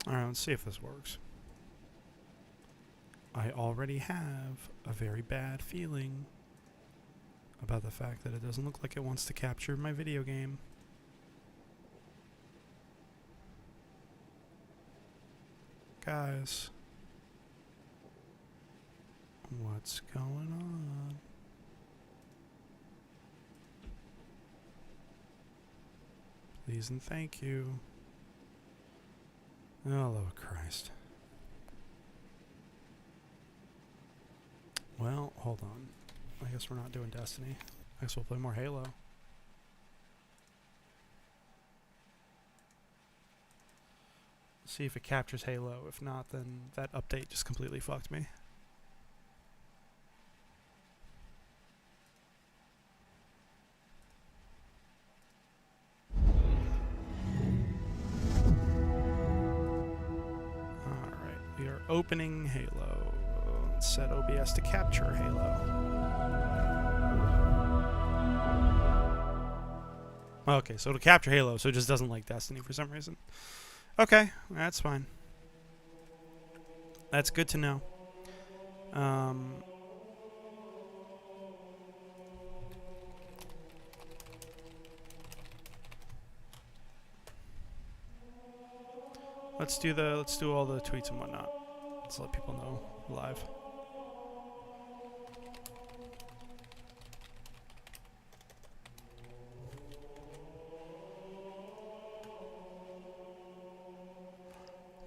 Alright, let's see if this works. I already have a very bad feeling about the fact that it doesn't look like it wants to capture my video game. Guys, what's going on? Please and thank you. Oh, Lord Christ. Well, hold on. I guess we're not doing Destiny. I guess we'll play more Halo. See if it captures Halo. If not, then that update just completely fucked me. Alright, we are opening Halo. Let's set OBS to capture Halo. Okay, so it'll capture Halo, so it just doesn't like Destiny for some reason. Okay, that's fine. That's good to know. Let's do all the tweets and whatnot. Let's let people know live.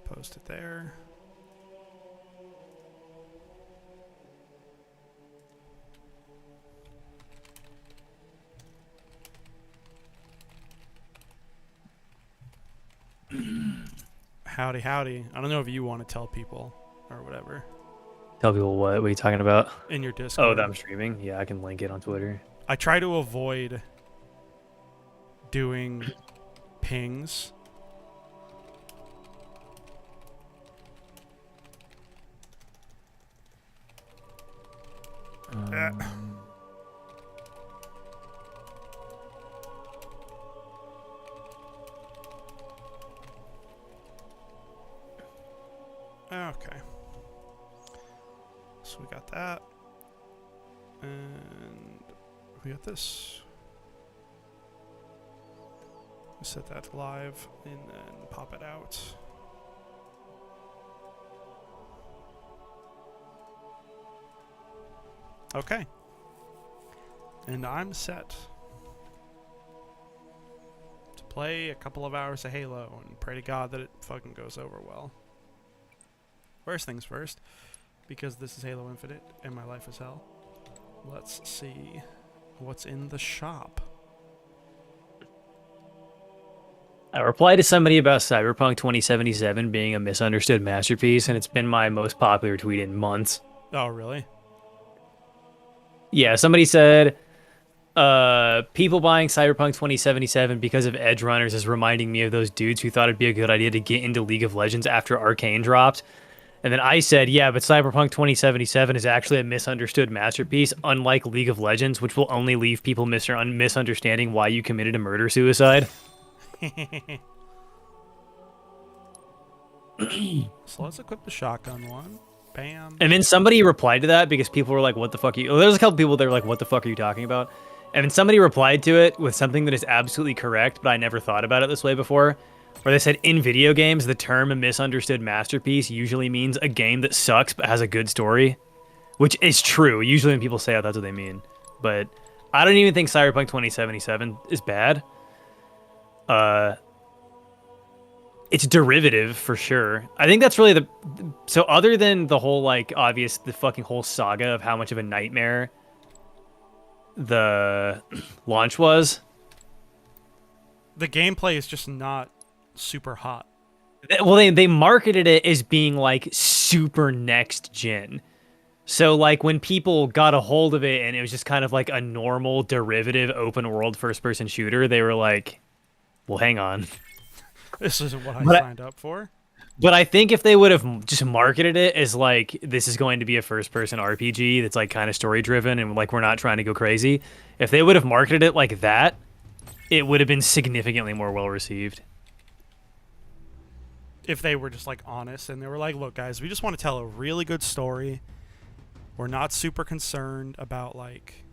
Post it there. Howdy, howdy. I don't know if you want to tell people or whatever. Tell people what? What are you talking about? In your Discord. Oh, that I'm streaming? Yeah, I can link it on Twitter. I try to avoid doing pings. Okay. So we got that. And we got this. We set that live and then pop it out. Okay. And I'm set to play a couple of hours of Halo and pray to God that it fucking goes over well. First things first, because this is Halo Infinite and my life is hell, let's see what's in the shop. I replied to somebody about Cyberpunk 2077 being a misunderstood masterpiece, and it's been my most popular tweet in months. Oh, really? Yeah, somebody said, people buying Cyberpunk 2077 because of Edge Runners is reminding me of those dudes who thought it'd be a good idea to get into League of Legends after Arcane dropped. And then I said, yeah, but Cyberpunk 2077 is actually a misunderstood masterpiece, unlike League of Legends, which will only leave people misunderstanding why you committed a murder-suicide. So let's equip the shotgun one. Bam. And then somebody replied to that because people were like, what the fuck are you... There's a couple people that were like, what the fuck are you talking about? And then somebody replied to it with something that is absolutely correct, but I never thought about it this way before. Where they said, in video games, the term a misunderstood masterpiece usually means a game that sucks but has a good story. Which is true. Usually when people say that, that's what they mean. But I don't even think Cyberpunk 2077 is bad. It's derivative, for sure. I think that's really the... So other than the whole, like, obvious, the fucking whole saga of how much of a nightmare the launch was... The gameplay is just not super hot. Well, they marketed it as being like super next gen. So like when people got a hold of it and it was just kind of like a normal derivative open world first person shooter, they were like, well, hang on. This isn't what I signed up for. But I think if they would have just marketed it as like, this is going to be a first person RPG that's like kind of story driven and like we're not trying to go crazy. If they would have marketed it like that, it would have been significantly more well received. if they were just like honest and they were like, look guys, we just want to tell a really good story. We're not super concerned about like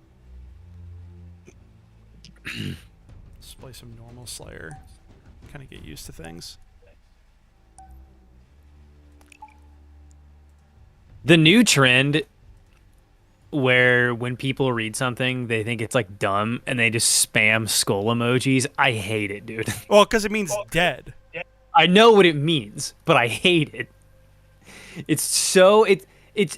let's play some normal Slayer. Kind of get used to things. The new trend where when people read something, they think it's like dumb and they just spam skull emojis. I hate it, dude. Well, because it means dead. I know what it means, but I hate it. It's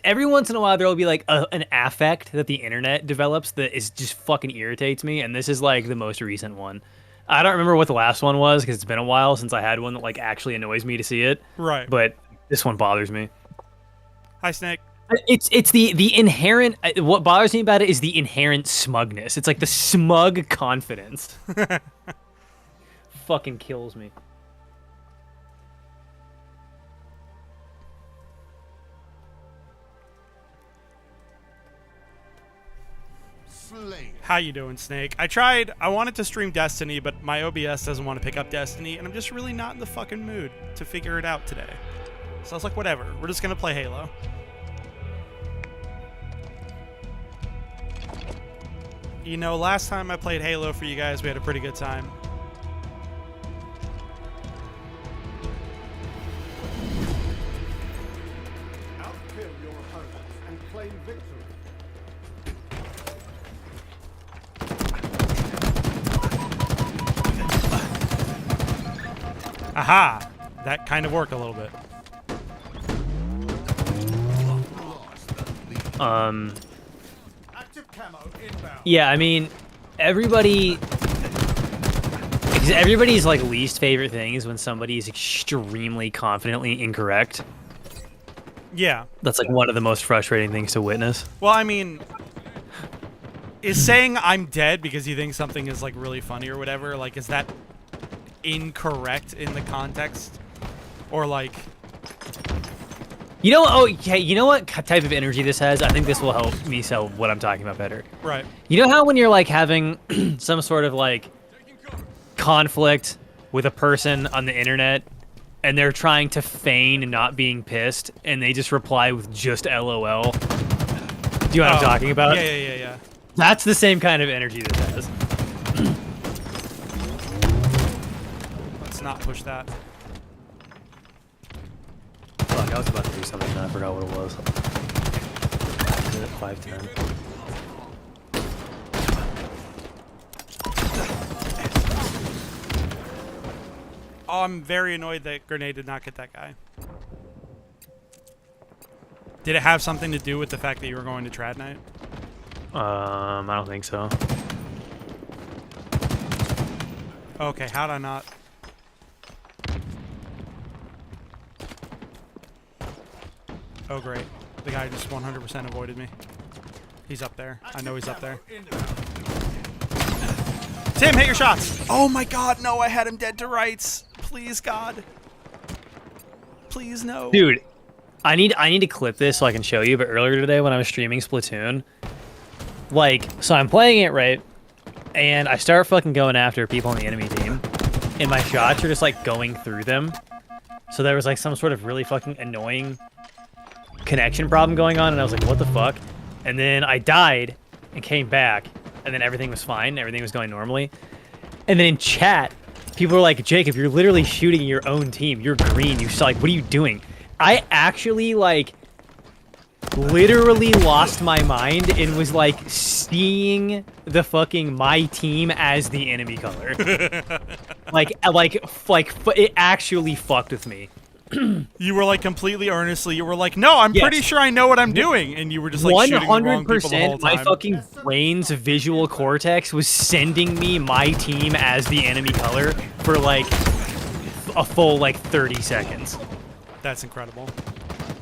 every once in a while there'll be like an affect that the internet develops that is just fucking irritates me, and this is like the most recent one. I don't remember what the last one was because it's been a while since I had one that like actually annoys me to see it. Right. But this one bothers me. Hi, Snake. It's the inherent. What bothers me about it is the inherent smugness. It's like the smug confidence. Fucking kills me. How you doing, Snake? I wanted to stream Destiny, but my OBS doesn't want to pick up Destiny, and I'm just really not in the fucking mood to figure it out today. So I was like, whatever, we're just gonna play Halo. You know, last time I played Halo for you guys, we had a pretty good time. Outkill your opponents and claim victory. Aha! That kind of worked a little bit. Active camo inbound. Yeah, I mean, everybody's like least favorite thing is when somebody is extremely confidently incorrect. Yeah. That's like one of the most frustrating things to witness. Well, I mean, is saying I'm dead because you think something is like really funny or whatever, like, is that incorrect in the context? Or like, you know, oh, hey, you know what type of energy this has? I think this will help me sell what I'm talking about better. right. You know how when you're like having some sort of like conflict with a person on the internet and they're trying to feign not being pissed and they just reply with just LOL? Do you know what I'm talking about? Yeah. That's the same kind of energy this has. Let's not push that. Fuck, I was about to do something and I forgot what it was. Is it 510? Oh, I'm very annoyed that Grenade did not get that guy. Did it have something to do with the fact that you were going to Trad Night? I don't think so. Okay, how'd I not? Oh, great. The guy just 100% avoided me. He's up there. I know he's up there. Tim, hit your shots! Oh my god, no, I had him dead to rights. Please, God. Please, no. Dude, I need to clip this so I can show you, but earlier today when I was streaming Splatoon, like, so I'm playing it, right? And I start fucking going after people on the enemy team, and my shots are just, like, going through them. So there was, like, some sort of really fucking annoying connection problem going on, and I was like, what the fuck? And then I died and came back, and then everything was fine. Everything was going normally. And then in chat, people were like, Jacob, you're literally shooting your own team. You're green. You're like, what are you doing? I actually, like, literally lost my mind and was, like, seeing the fucking my team as the enemy color. It actually fucked with me. You were like completely earnestly, you were like, no, I'm pretty sure I know what I'm doing. And you were just like shooting the wrong people the whole 100% time. my fucking brain's visual cortex was sending me my team as the enemy color for like a full like 30 seconds. That's incredible.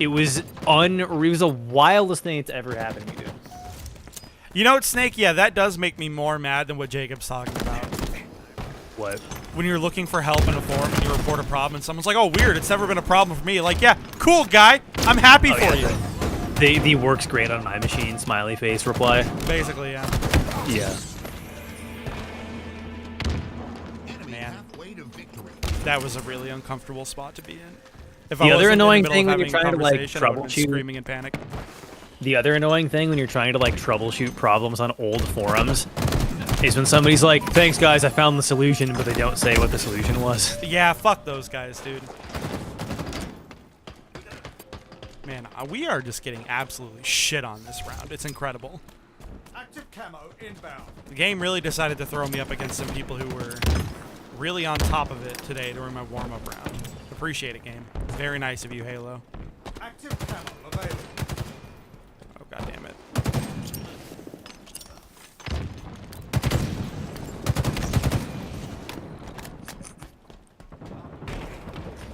It was the wildest thing that's ever happened to me, dude. You know what, Snake? Yeah, that does make me more mad than what Jacob's talking about. What? When you're looking for help in a forum and you report a problem and someone's like, oh, weird, it's never been a problem for me. Like, yeah, cool, guy. I'm happy for you. The works great on my machine, smiley face reply. Basically, yeah. Yeah. Man. That was a really uncomfortable spot to be in. If The I other wasn't in the annoying middle thing of when you're having a trying to, like, conversation, I would've been troubleshoot- screaming in panic. The other annoying thing when you're trying to like troubleshoot problems on old forums is when somebody's like, "Thanks guys, I found the solution," but they don't say what the solution was. Yeah, fuck those guys, dude. Man, we are just getting absolutely shit on this round. It's incredible. Active camo inbound. The game really decided to throw me up against some people who were really on top of it today during my warm-up round. Appreciate it, game. Very nice of you, Halo. Active camo available. Oh, god damn it.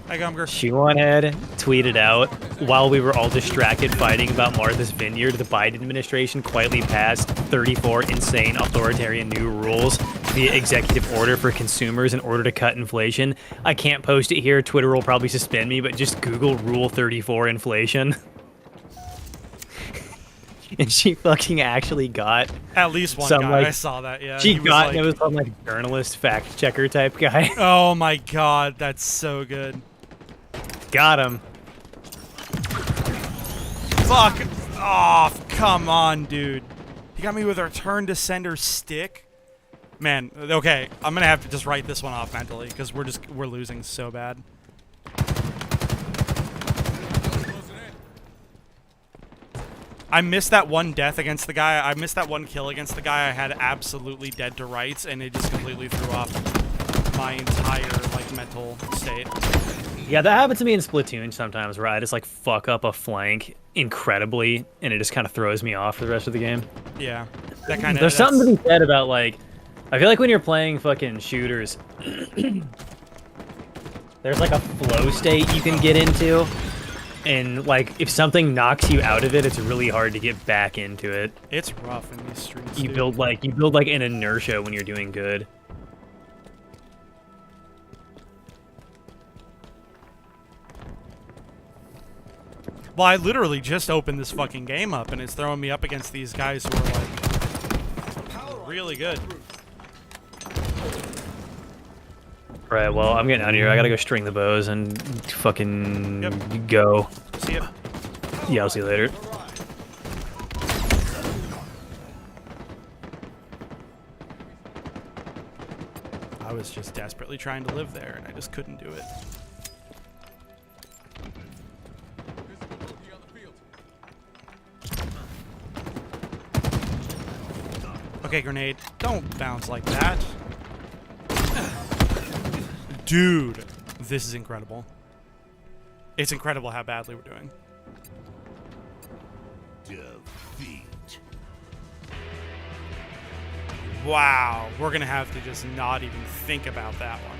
Hi, Gumger. Shoeonhead tweeted out while we were all distracted fighting about Martha's Vineyard, the Biden administration quietly passed 34 insane authoritarian new rules via executive order for consumers in order to cut inflation. I can't post it here. Twitter will probably suspend me, but just Google Rule 34 inflation. And she fucking actually got At least one some, guy. like, I saw that, yeah. She He was got like, it was some like journalist fact checker type guy. oh my god, that's so good. Got him. Fuck off. Come on, dude. He got me with a return to sender stick. Man, okay. I'm going to have to just write this one off mentally because we're losing so bad. I missed that one death against the guy. I missed that one kill against the guy I had absolutely dead to rights, and it just completely threw off my entire, like, mental state. Yeah, that happens to me in Splatoon sometimes where I just like fuck up a flank incredibly and it just kind of throws me off for the rest of the game. Yeah. That kind of... There's something to be said about like, I feel like when you're playing fucking shooters, there's like a flow state you can get into. And like, if something knocks you out of it, it's really hard to get back into it. It's rough in these streets, You dude. build like an inertia when you're doing good. Well, I literally just opened this fucking game up, and it's throwing me up against these guys who are, like, really good. Right, well, I'm getting out of here. I gotta go string the bows and fucking Yep. go. See ya. Yeah, I'll see you later. I was just desperately trying to live there, and I just couldn't do it. Okay, grenade. Don't bounce like that. Dude, this is incredible. It's incredible how badly we're doing. Defeat. Wow, we're gonna have to just not even think about that one.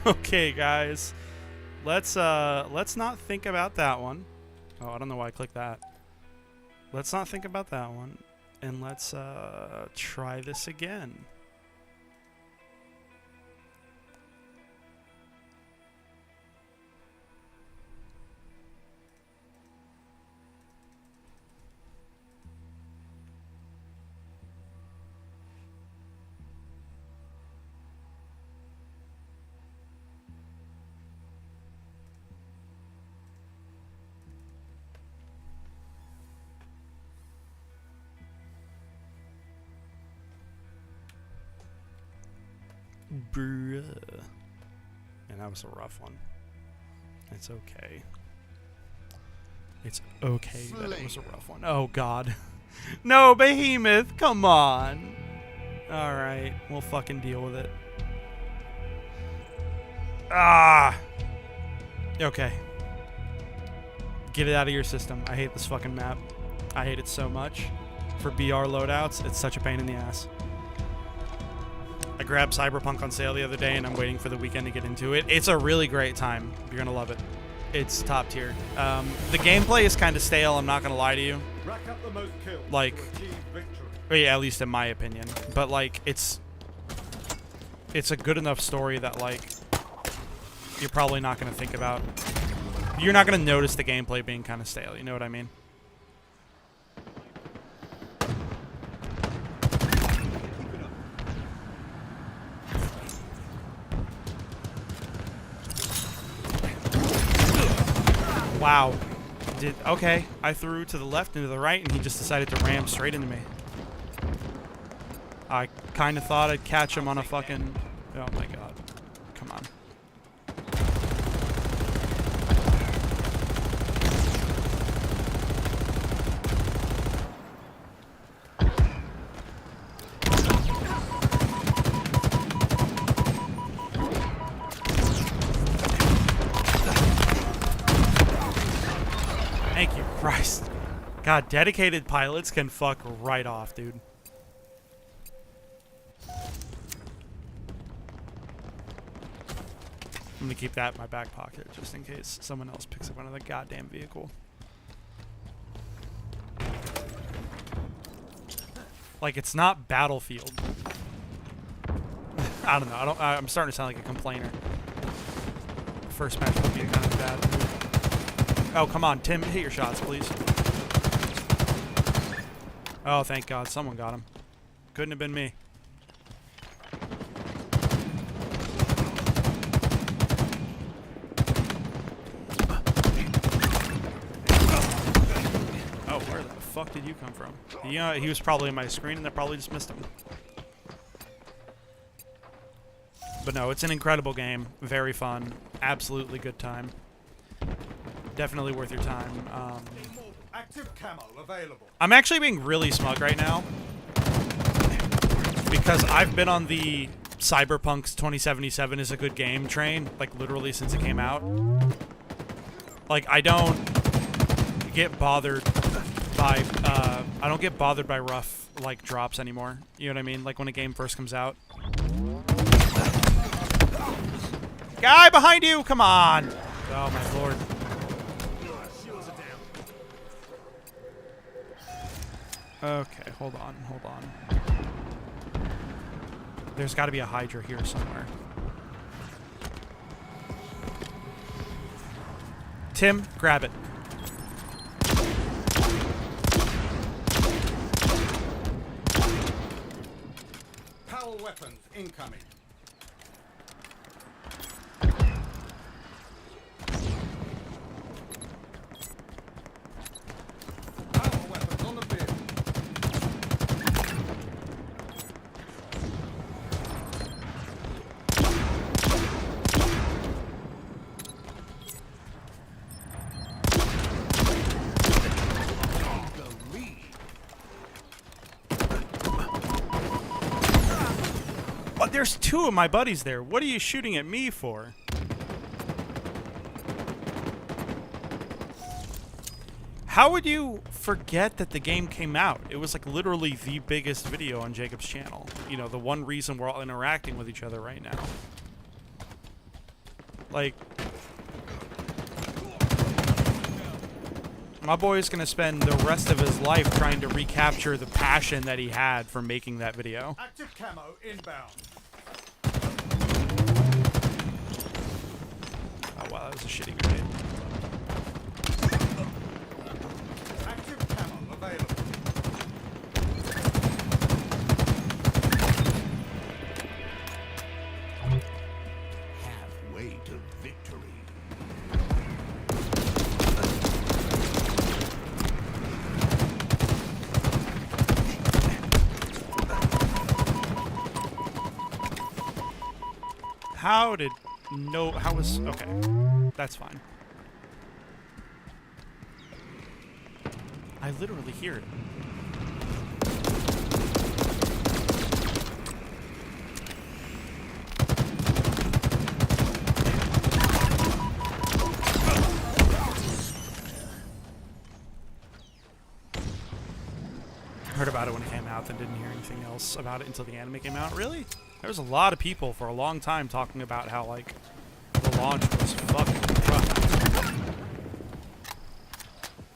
Okay, guys. Let's not think about that one. Oh, I don't know why I clicked that. Let's not think about that one. And let's try this again. Bruh. And that was a rough one. It's okay. It's okay that it was a rough one. Oh, God. No, Behemoth! Come on! Alright, we'll fucking deal with it. Ah! Okay. Get it out of your system. I hate this fucking map. I hate it so much. For BR loadouts, it's such a pain in the ass. I grabbed Cyberpunk on sale the other day, and I'm waiting for the weekend to get into it. It's a really great time. You're going to love it. It's top tier. The gameplay is kind of stale, I'm not going to lie to you. Rack up the most kills Like- to achieve victory. Or yeah, at least in my opinion. But like, it's a good enough story that like you're probably not gonna think about. You're not gonna notice the gameplay being kind of stale. You know what I mean? Wow. Okay, I threw to the left and to the right, and he just decided to ram straight into me. I kind of thought I'd catch him on a fucking... Oh my god. Come on. Thank you, Christ. God, dedicated pilots can fuck right off, dude. I'm gonna keep that in my back pocket just in case someone else picks up another goddamn vehicle. Like, it's not Battlefield. I don't know. I'm starting to sound like a complainer. First match would be kind of bad. Oh, come on, Tim, hit your shots, please. Oh, thank God, someone got him. Couldn't have been me. Oh, where the fuck did you come from? He was probably in my screen, and I probably just missed him. But no, it's an incredible game. Very fun. Absolutely good time. Definitely worth your time. Active camo available. I'm actually being really smug right now because I've been on the Cyberpunk's 2077 is a good game train, like literally since it came out. Like, I don't get bothered by rough like drops anymore. You know what I mean? Like when a game first comes out. Guy behind you! Come on! Oh my lord. Okay, hold on. There's got to be a Hydra here somewhere. Tim, grab it. Power weapons incoming. Power weapons on the field. But there's two of my buddies there. What are you shooting at me for? How would you forget that the game came out? It was like literally the biggest video on Jacob's channel. You know, the one reason we're all interacting with each other right now. Like, my boy's gonna spend the rest of his life trying to recapture the passion that he had for making that video. Active camo inbound. Oh wow, that was a shitty grenade. Active camo available. Halfway to victory. How was, okay, that's fine. I literally hear it. Heard about it when it came out, then didn't hear anything else about it until the anime came out. Really? There was a lot of people for a long time talking about how, like, the launch was fucking rough.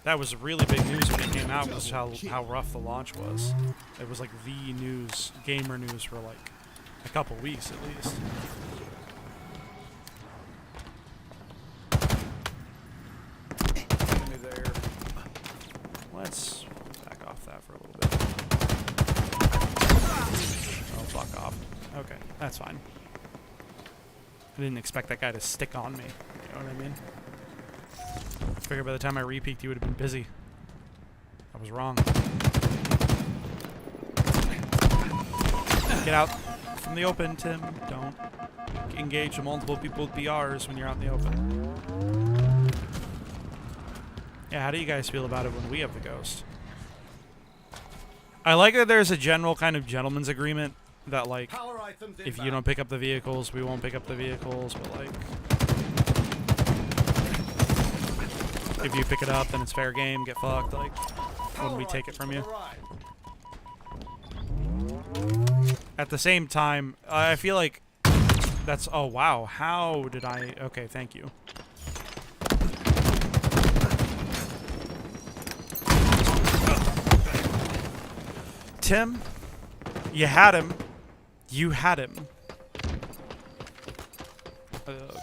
That was really big news when it came out, was how rough the launch was. It was like the news, gamer news for like a couple weeks at least. Enemy there. Let's back off that for a little bit. Oh, fuck off. Okay, that's fine. I didn't expect that guy to stick on me. You know what I mean? I figured by the time I re-peeked, he would have been busy. I was wrong. Get out from the open, Tim. Don't engage multiple people with BRs when you're out in the open. Yeah, how do you guys feel about it when we have the ghost? I like that there's a general kind of gentleman's agreement that, like, Power items if you inbound. don't pick up the vehicles, we won't pick up the vehicles, but, like, if you pick it up, then it's fair game, get fucked, like, when we take it from you. At the same time, I feel like that's, oh wow, how did I, okay, thank you. Tim, you had him. You had him. Oh god.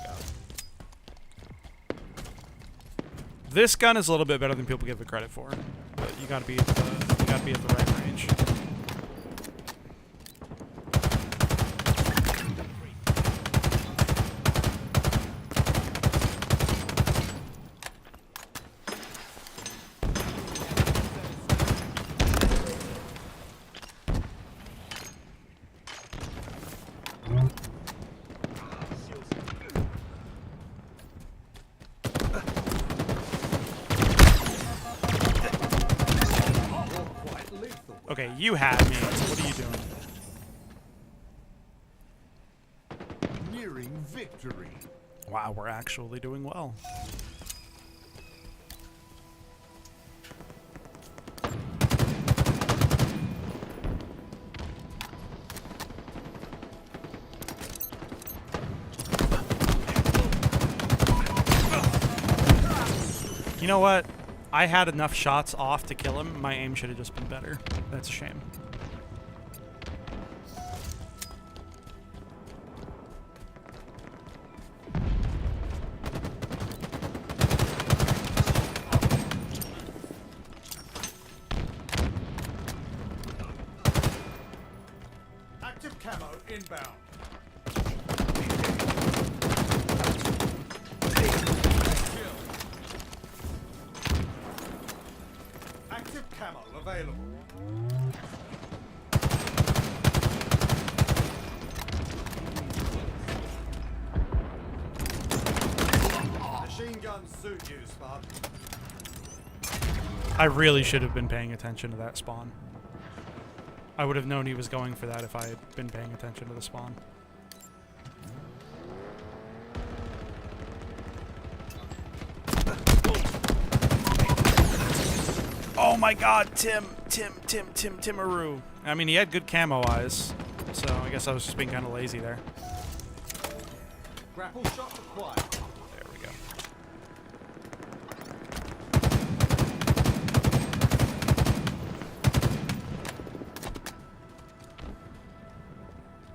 This gun is a little bit better than people give it credit for, but you gotta be at the right range. Okay, you had me. What are you doing? Nearing victory. Wow, we're actually doing well. You know what? I had enough shots off to kill him. My aim should have just been better. That's a shame. Active camo inbound. Active camo available. Machine gun suit you, Spud. I really should have been paying attention to that spawn. I would have known he was going for that if I had been paying attention to the spawn. Oh my god, Timaroo. I mean, he had good camo eyes, so I guess I was just being kind of lazy there. Grapple shot required. There we go.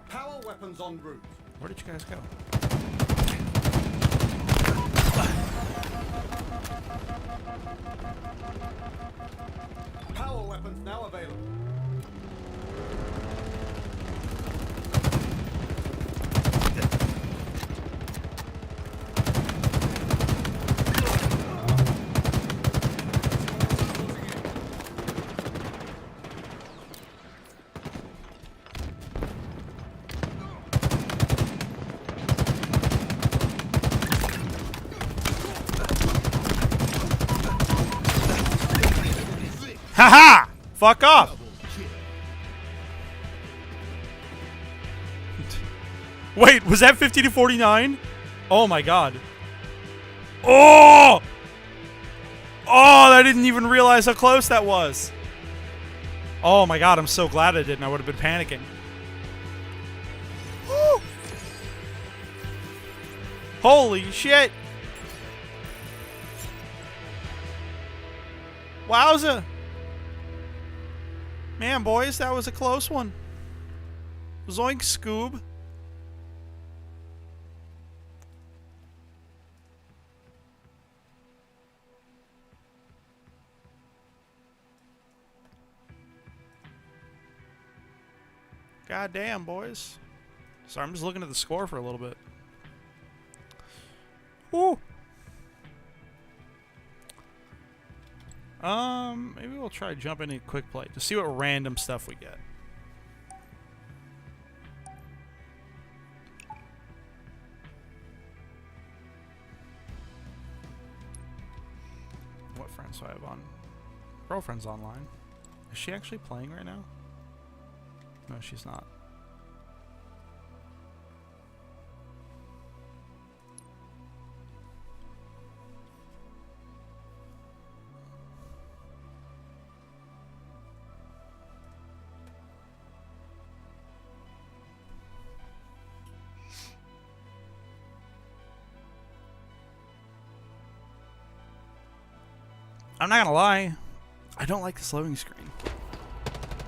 Power weapons en route. Where did you guys go? Power weapons now available. Haha! Fuck off! Wait, was that 50 to 49? Oh my god. Oh! Oh, I didn't even realize how close that was. Oh my god, I'm so glad I didn't. I would have been panicking. Woo! Holy shit! Wowza! Man, boys, that was a close one. Zoink, Scoob. God damn, boys. Sorry, I'm just looking at the score for a little bit. Woo! Maybe we'll try jumping in quick play to see what random stuff we get. What friends do I have on? Girlfriend's online. Is she actually playing right now? No, she's not. I'm not gonna lie, I don't like this loading screen.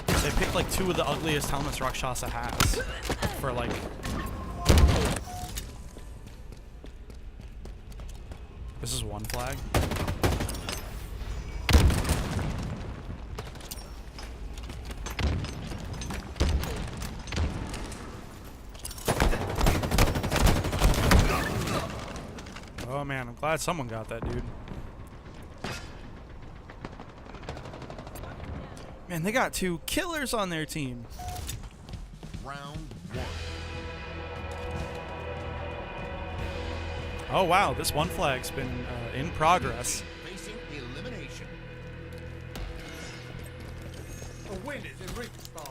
They picked like two of the ugliest helmets Rakshasa has for like... This is one flag. Oh man, I'm glad someone got that, dude. Man, they got two killers on their team. Round one. Oh wow, this one flag's been in progress. Facing elimination. A win is in reach, Bob.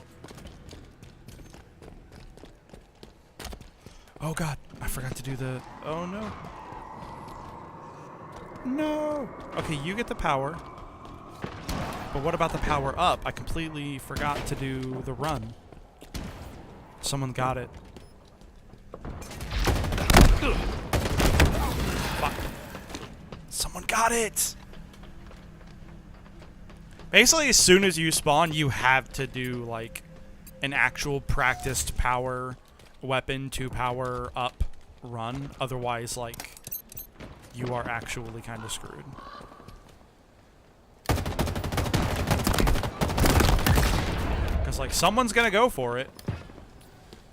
Oh god, I forgot to do the... Oh no. No! Okay, you get the power. But what about the power up? I completely forgot to do the run. Someone got it. Ugh. Fuck. Someone got it! Basically, as soon as you spawn, you have to do, like, an actual practiced power weapon to power up run. Otherwise, like, you are actually kind of screwed. Because, like, someone's going to go for it.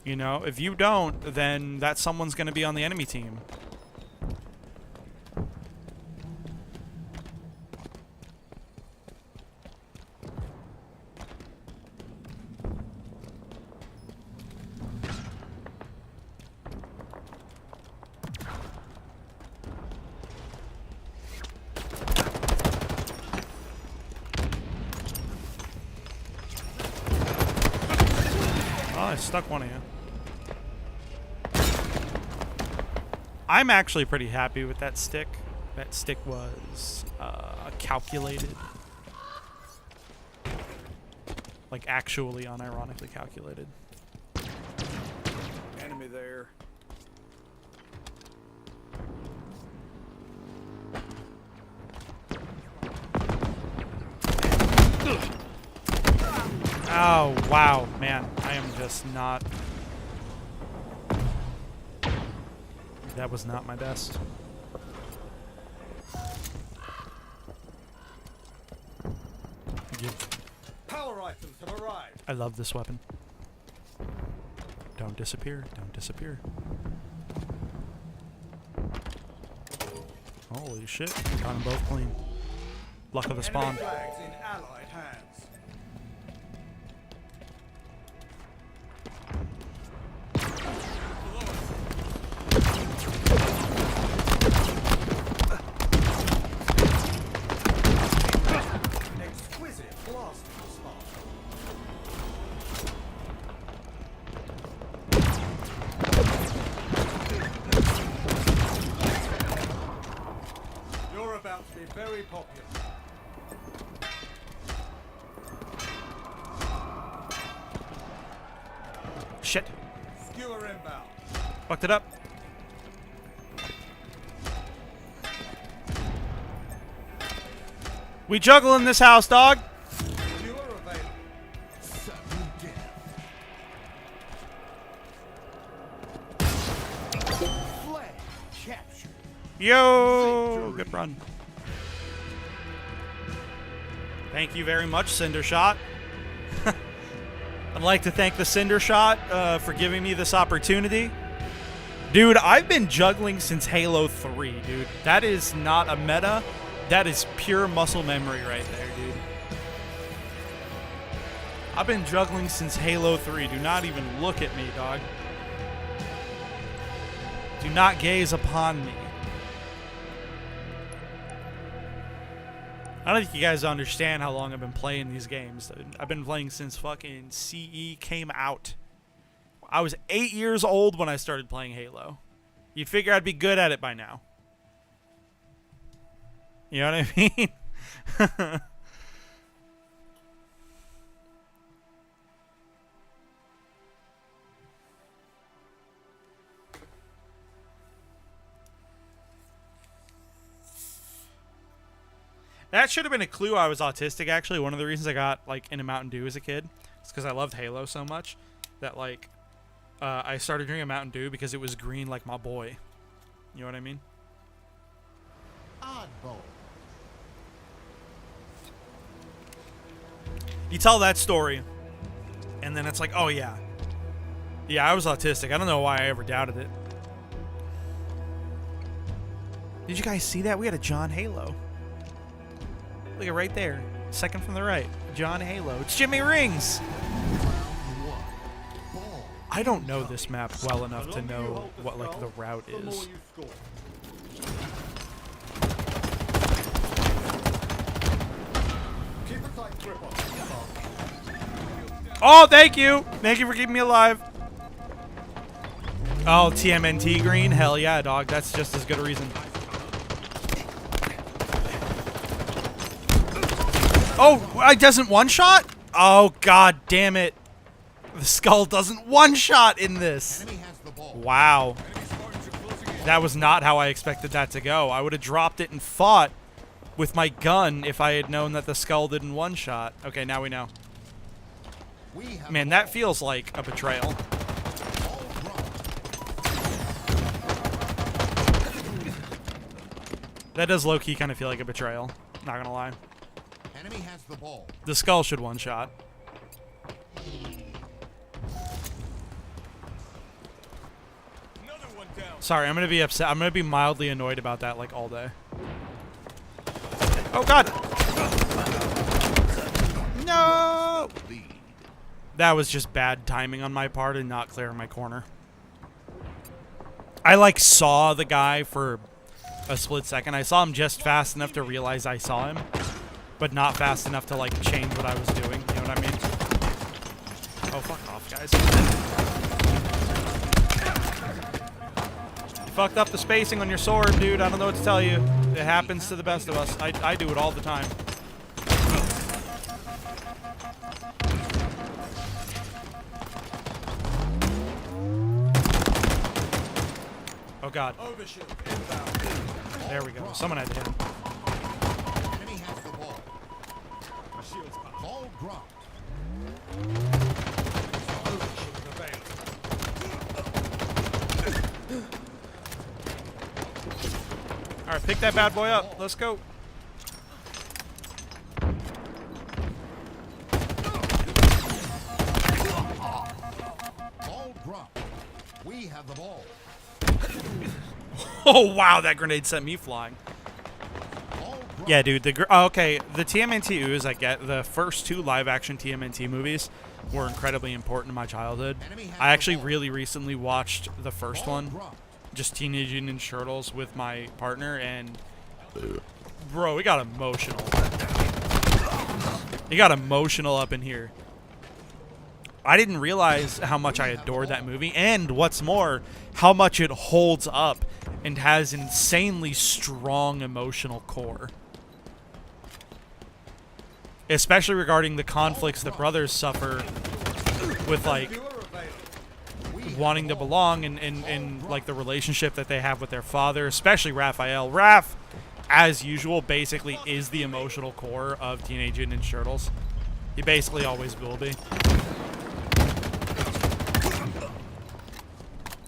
You know, if you don't, then that someone's going to be on the enemy team. I stuck one of you. I'm actually pretty happy with that stick. That stick was calculated. Like, actually unironically calculated. Enemy there. Oh, wow, man. I am just not... That was not my best. Power items have arrived. I love this weapon. Don't disappear. Don't disappear. Holy shit. Got them both clean. Luck of the spawn. Enemy flags in allied hands. Exquisite blasting spot. You're about to be very popular. Shit. Skewer inbound. Fucked it up. We juggle in this house, dog. You are available. Sudden death. Flag captured. Yo, good run. Thank you very much, Cinder Shot. I'd like to thank the Cinder Shot for giving me this opportunity. Dude, I've been juggling since Halo 3, dude. That is not a meta. That is pure muscle memory right there, dude. I've been juggling since Halo 3. Do not even look at me, dog. Do not gaze upon me. I don't think you guys understand how long I've been playing these games. I've been playing since fucking CE came out. I was 8 years old when I started playing Halo. You'd figure I'd be good at it by now. You know what I mean? That should have been a clue I was autistic, actually. One of the reasons I got, like, into Mountain Dew as a kid is because I loved Halo so much that, like, I started drinking Mountain Dew because it was green like my boy. You know what I mean? Oddball. You tell that story, and then it's like, oh, yeah. Yeah, I was autistic. I don't know why I ever doubted it. Did you guys see that? We had a John Halo. Look at right there. Second from the right. John Halo. It's Jimmy Rings. I don't know this map well enough to know what, like, the route The more is. you score. Keep a tight grip on it. Oh, thank you. Thank you for keeping me alive. Oh, TMNT green? Hell yeah, dog. That's just as good a reason. Oh, it doesn't one-shot? Oh, god damn it. The skull doesn't one-shot in this. Enemy has the ball. Wow. That was not how I expected that to go. I would have dropped it and fought with my gun if I had known that the skull didn't one-shot. Okay, now we know. We have Man, the that ball. feels like a betrayal. Ball dropped. That does low-key kind of feel like a betrayal. Not gonna lie. Enemy has the ball. The skull should one-shot. Sorry, I'm gonna be upset. I'm gonna be mildly annoyed about that like all day. Oh god! No! Lead. That was just bad timing on my part and not clearing my corner. I like saw the guy for a split second. I saw him just fast enough to realize I saw him, but not fast enough to like change what I was doing. You know what I mean? Oh, fuck off, guys. You fucked up the spacing on your sword, dude. I don't know what to tell you. It happens to the best of us. I do it all the time. Oh god. There we go. Someone had to hit him. Enemy has the ball. Ball dropped. Alright, pick that bad boy up. Let's go. Ball dropped. We have the ball. Oh wow, that grenade sent me flying. Ball dropped. Yeah, dude. Okay, the TMNT ooze I get. The first two live-action TMNT movies were incredibly important in my childhood. I actually really recently watched the first Ball one, dropped. just Teenage Mutant Ninja Turtles, with my partner, and bro, we got emotional. It got emotional up in here. I didn't realize how much I adored that movie, and what's more, how much it holds up and has insanely strong emotional core. Especially regarding the conflicts that brothers suffer with, like, You are available. We have wanting the to ball. belong and like the relationship that they have with their father, especially Raphael. Raph, as usual, basically is the emotional core of Teenage Mutant Ninja Turtles. He basically always will be.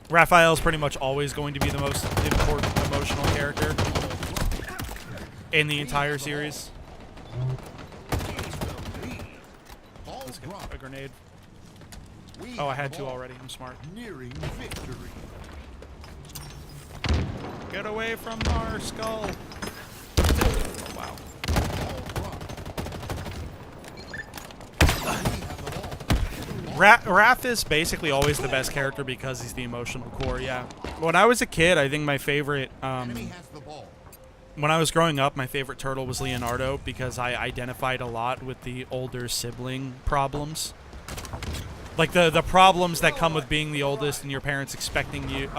Raphael's pretty much always going to be the most important emotional character in the entire series. Ball Let's get drop. a grenade. We Oh, I have had the two ball. already. I'm smart. Nearing victory. Get away from our skull. Oh, wow. Ball drop. We have the ball. Raph is basically always the best character because he's the emotional core, yeah. When I was a kid, I think my favorite, Enemy has the ball. when I was growing up, my favorite turtle was Leonardo because I identified a lot with the older sibling problems. Like the problems that come with being the oldest and your parents expecting you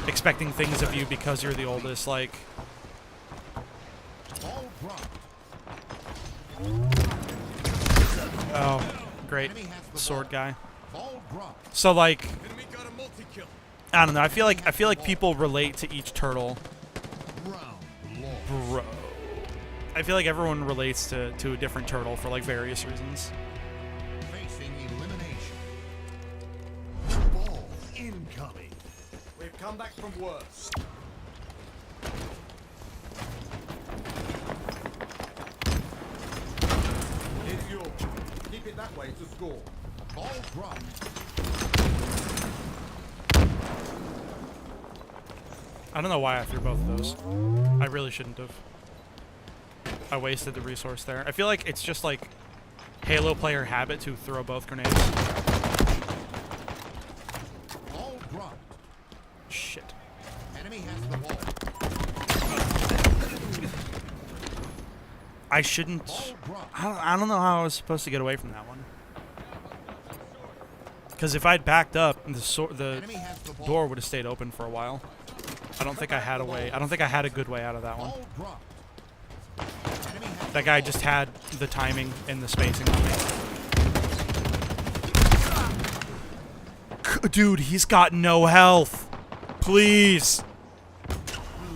expecting things of you because you're the oldest, like Ball drop. oh, great Enemy has the sword ball. guy. Ball drop. So like Enemy got a multi-kill. I don't know, I feel like people relate to each turtle. Round lost. Bro. I feel like everyone relates to a different turtle for like various reasons. Facing elimination. Ball incoming. We've come back from worse. It's yours. Keep it that way to score. Ball drop. I don't know why I threw both of those. I really shouldn't have. I wasted the resource there. I feel like it's just like Halo player habit to throw both grenades. Ball dropped. Shit. Enemy has the ball. I shouldn't. Ball dropped. I don't know how I was supposed to get away from that one. Because if I'd backed up, the Enemy has the ball. door would have stayed open for a while. I don't think I had a way. I don't think I had a good way out of that one. Ball dropped. Enemy has That guy just had the timing and the spacing on me. Dude, he's got no health. Please.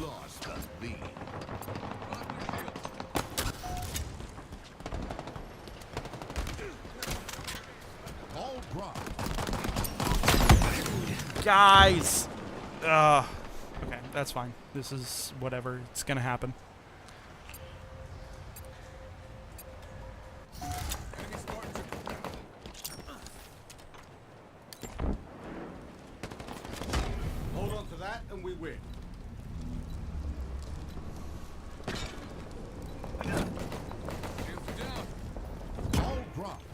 lost the lead. Ball dropped. Guys. Okay, that's fine. This is whatever. It's gonna happen. Hold on to that and we win. Ball dropped.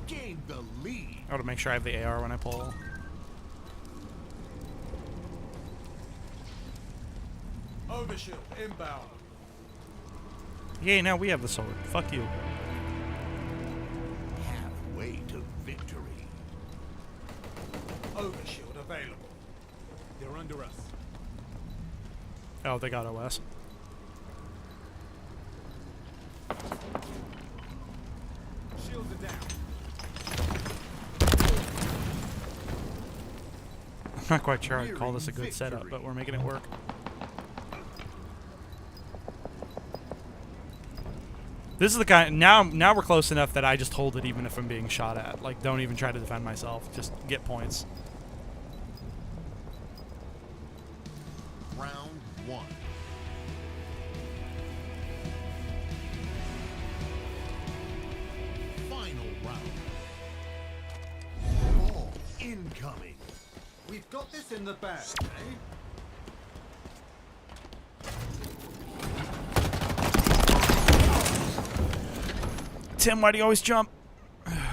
Gained the lead. I want to make sure I have the AR when I pull. Overshield inbound. Yay, now we have the sword. Fuck you. Halfway to victory. Overshield available. They're under us. Oh, they got OS. Shields are down. I'm not quite sure I'd call this a good setup, but we're making it work. This is the kind. Now we're close enough that I just hold it even if I'm being shot at. Like, don't even try to defend myself. Just get points. Round one. Final round. Ball incoming. We've got this in the bag, eh? Tim, why do you always jump?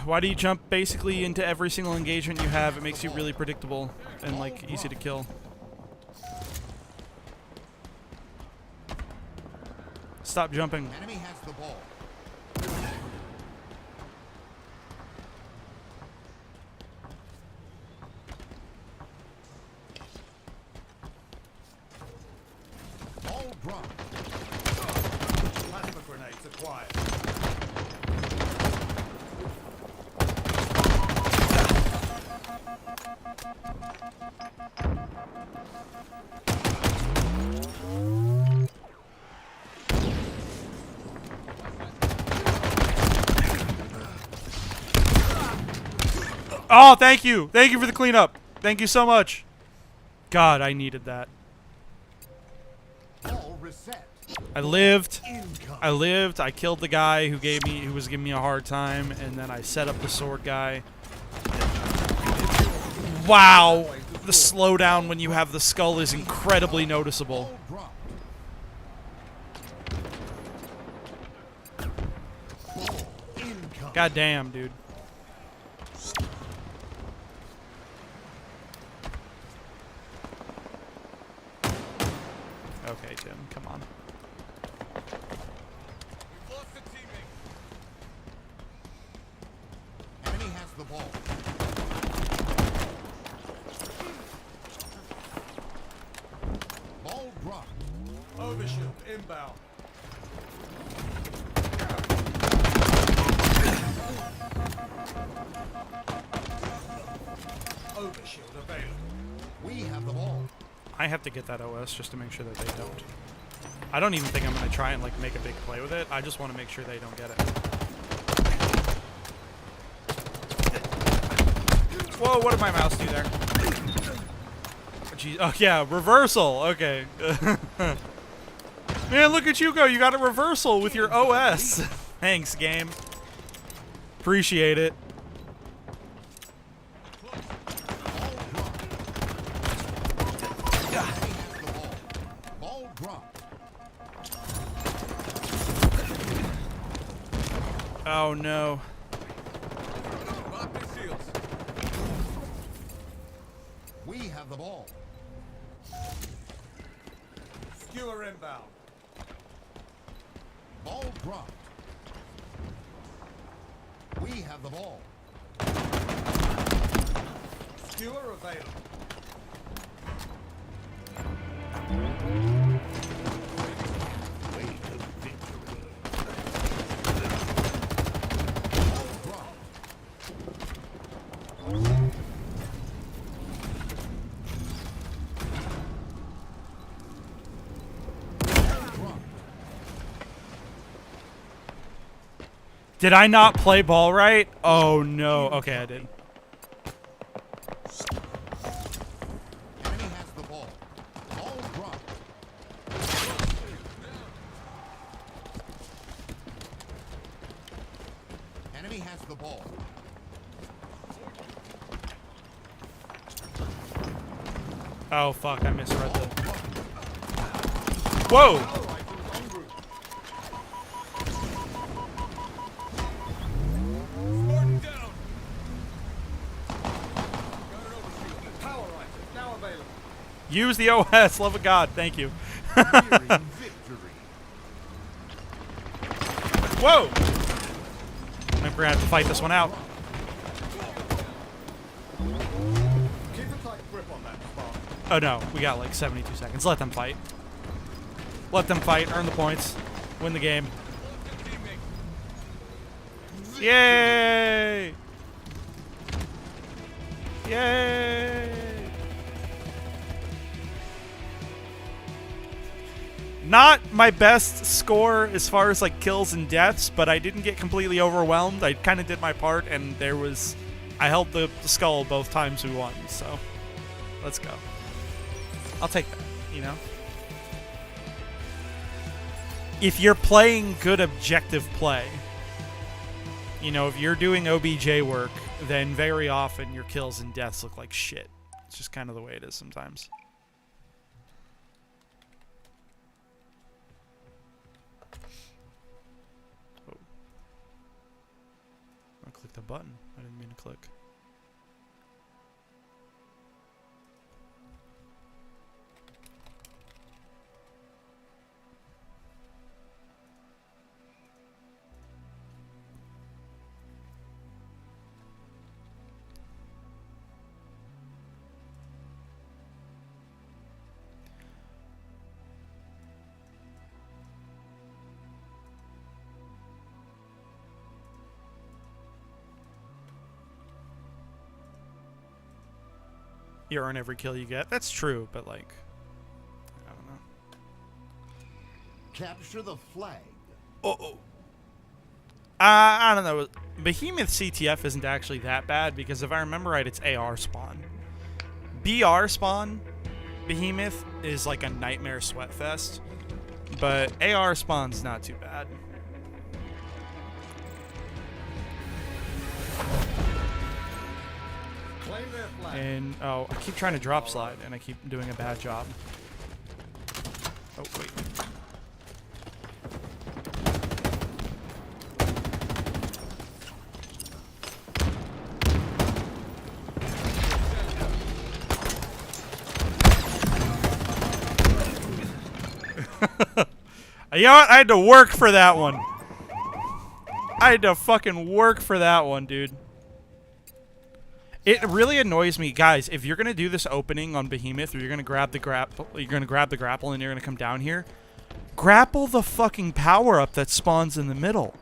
Why do you jump basically into every single engagement you have? It makes you really predictable and like easy to kill. Stop jumping. Enemy has the ball. Ball dropped. Plasma grenades acquired. Oh, thank you. Thank you for the cleanup. Thank you so much. God, I needed that. Ball reset. I lived. Incoming. I lived. I killed the guy who was giving me a hard time, and then I set up the sword guy. Wow. The slowdown when you have the skull is incredibly noticeable. Ball dropped. Ball incoming. God damn, dude. Okay, Tim, come on. Enemy has the ball. Ball dropped. Overshield inbound. Overshield available. We have the ball. I have to get that OS just to make sure that they don't. I don't even think I'm gonna try and like make a big play with it. I just want to make sure they don't get it. Whoa, what did my mouse do there? Oh, geez. Oh yeah, reversal. Okay. Man, look at you go. You got a reversal with your OS. Thanks, game. Appreciate it. Ball dropped. Oh no. We have the ball. Skewer inbound. Ball dropped. We have the ball. Skewer available. Way to victory. Ball dropped. Did I not play ball right? Oh no. Okay, I did. Enemy has the ball. Ball dropped. Enemy has the ball. Oh fuck, I misread the. Whoa! Power rifle now available. Use the OS, love of God, thank you. Nearing victory. Whoa! I think we're gonna have to fight this one out. Keep a tight grip on that, Spark. Oh no, we got like 72 seconds. Let them fight. Let them fight, earn the points, win the game. Yay! Yay! Not my best score as far as like kills and deaths, but I didn't get completely overwhelmed. I kind of did my part, and I held the skull both times we won. So let's go. I'll take that. You know, if you're playing good objective play, you know, if you're doing OBJ work, then very often your kills and deaths look like shit. It's just kind of the way it is sometimes. Oh. I clicked a button. I didn't mean to click. You earn every kill you get. That's true, but like, I don't know. Capture the flag. I don't know. Behemoth CTF isn't actually that bad because if I remember right, it's AR spawn. BR spawn, Behemoth is like a nightmare sweat fest, but AR spawn's not too bad. Claim their flag. And oh, I keep trying to drop slide and I keep doing a bad job. Oh wait. You know what? I had to work for that one. I had to fucking work for that one, dude. It really annoys me, guys. If you're gonna do this opening on Behemoth, or you're gonna grab the grapple, and you're gonna come down here, grapple the fucking power up that spawns in the middle.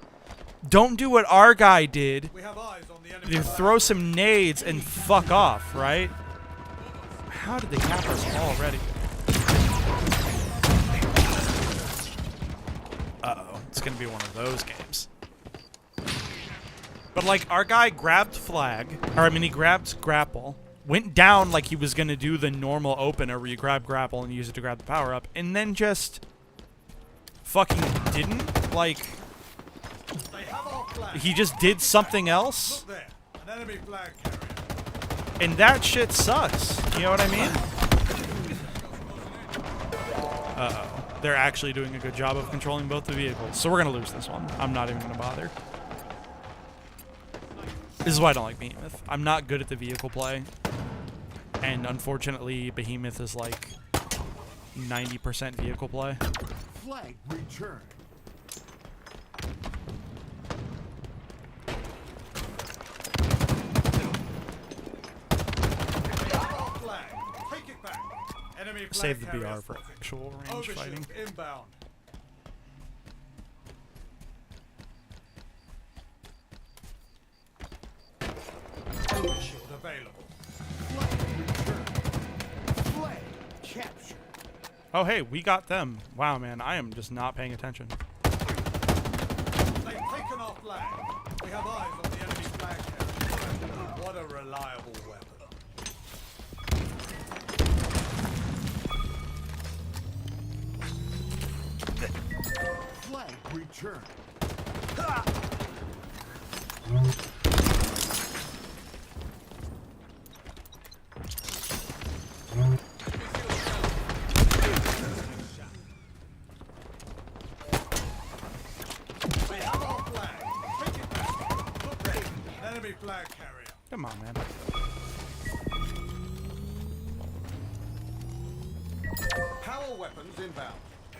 Don't do what our guy did. We have eyes on the enemy. You throw some nades and fuck off, right? How did they cap us already? Uh-oh, it's gonna be one of those games. But like, our guy grabbed flag, or I mean he grabbed grapple, went down like he was gonna do the normal opener where you grab grapple and use it to grab the power up, and then just fucking didn't, like, They have our flag. he just did something else, Look there. An enemy flag carrier. and that shit sucks. You know what I mean? Uh-oh. They're actually doing a good job of controlling both the vehicles. So we're going to lose this one. I'm not even going to bother. This is why I don't like Behemoth. I'm not good at the vehicle play. And unfortunately, Behemoth is like 90% vehicle play. Flag returned. They have our flag. Take it back. Enemy flag Save the carrier BR for spotted. actual range Overshield fighting. inbound. Overshield available. Flag returned. Flag captured. Oh, hey, we got them. Wow, man, I am just not paying attention. They've taken our flag. We have eyes on the enemy flag carrier. What a reliable weapon. Flag returned. They have our flag. Take it back. Look there. Enemy flag carrier. Come on, man. Power weapons inbound.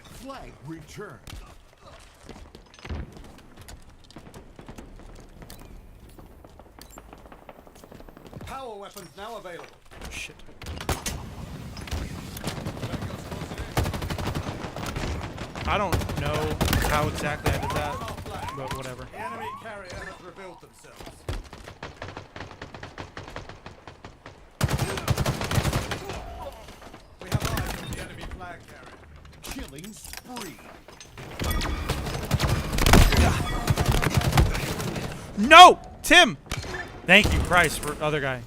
Flag returned. Power weapons now available. Shit. I don't know how exactly I did that, Our flag. but whatever. The enemy carrier has revealed themselves. We have eyes on the enemy flag carrier. Killing spree. No! Tim! Thank you, Christ, for other guy.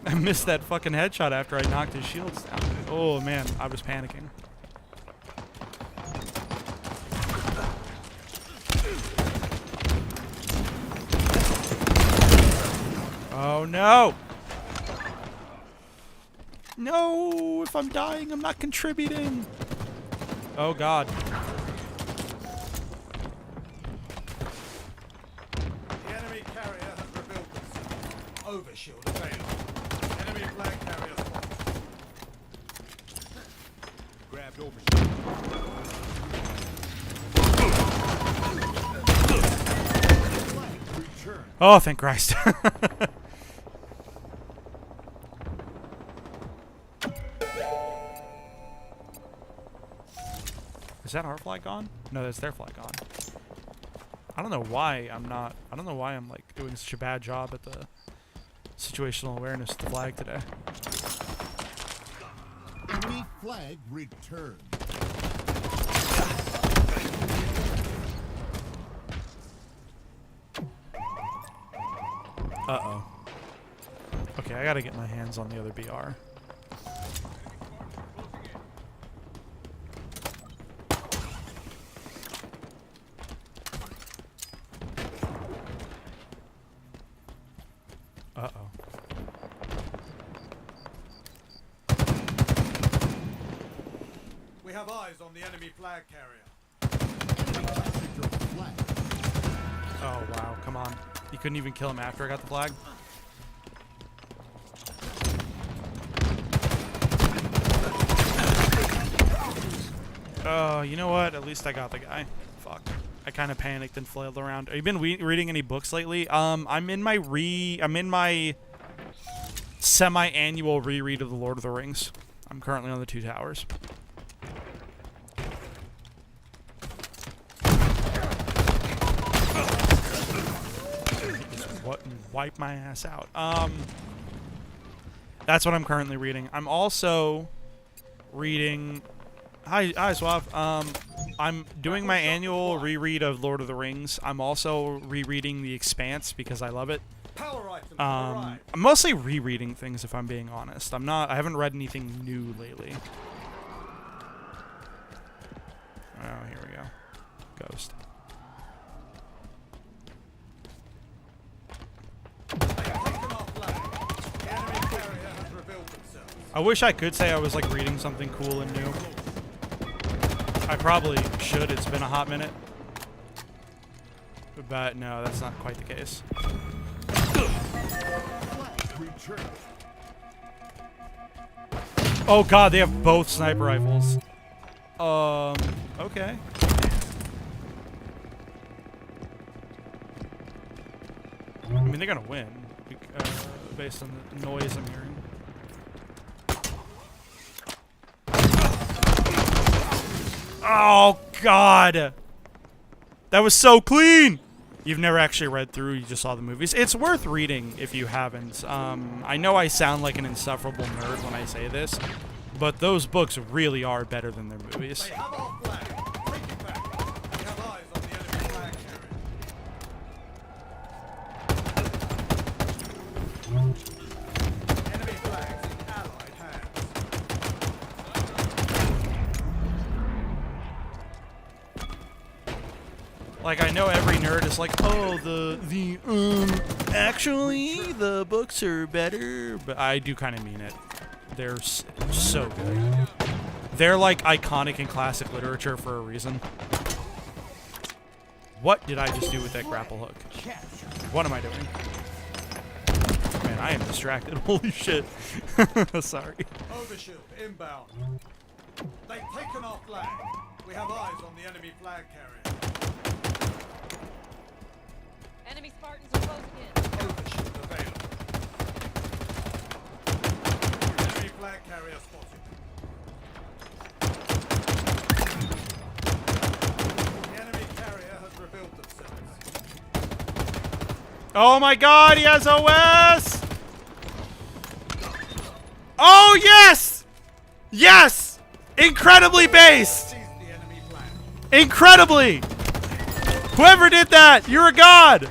I missed that fucking headshot after I knocked his shields down. Oh, man, I was panicking. Oh, no! No! If I'm dying, I'm not contributing! Oh, God. The enemy carrier has revealed themselves. Overshield available. Enemy flag carrier spotted. Grabbed overshield. Flag returned. Oh, thank Christ. Is that our flag gone? No, that's their flag gone. I don't know why I'm like doing such a bad job at the situational awareness of the flag today. Enemy flag returned. Uh-oh. Okay, I gotta get my hands on the other BR. Uh-oh. We have eyes on the enemy flag carrier. Enemy captured your flag. Oh, wow. Come on. You couldn't even kill him after I got the flag? Oh, you know what? At least I got the guy. Fuck. I kind of panicked and flailed around. Have you been reading any books lately? I'm in my semi-annual reread of The Lord of the Rings. I'm currently on the Two Towers. What? Wipe my ass out. That's what I'm currently reading. I'm also reading. Hi, Suave. I'm doing my annual reread of Lord of the Rings. I'm also rereading The Expanse because I love it. Power items arrived. I'm mostly rereading things, if I'm being honest. I haven't read anything new lately. Oh, here we go. Ghost. Taken off flag. The enemy carrier has revealed themselves. I wish I could say I was like reading something cool and new. I probably should. It's been a hot minute. But no, that's not quite the case. Flag returned. Oh god, they have both sniper rifles. Okay. I mean, they're gonna win, based on the noise I'm hearing. Oh god! That was so clean! You've never actually read through, you just saw the movies. It's worth reading if you haven't. I know I sound like an insufferable nerd when I say this, but those books really are better than their movies. They have our flag. Take it back. We have eyes on the enemy flag carrier. Enemy flags in allied hands. Like, I know every nerd is like, oh, actually, the books are better, but I do kind of mean it. They're so good. They're like iconic and classic literature for a reason. What did I just do with that grapple hook? What am I doing? Man, I am distracted. Holy shit. Sorry. Overshield inbound. They've taken our flag. We have eyes on the enemy flag carrier. Enemy Spartans are closing in. Overshield available. Enemy flag carrier spotted. The enemy carrier has revealed themselves. Oh my god, he has OS! Oh, yes! Yes! Incredibly based! Seize the enemy flag. Incredibly! Whoever did that, you're a god!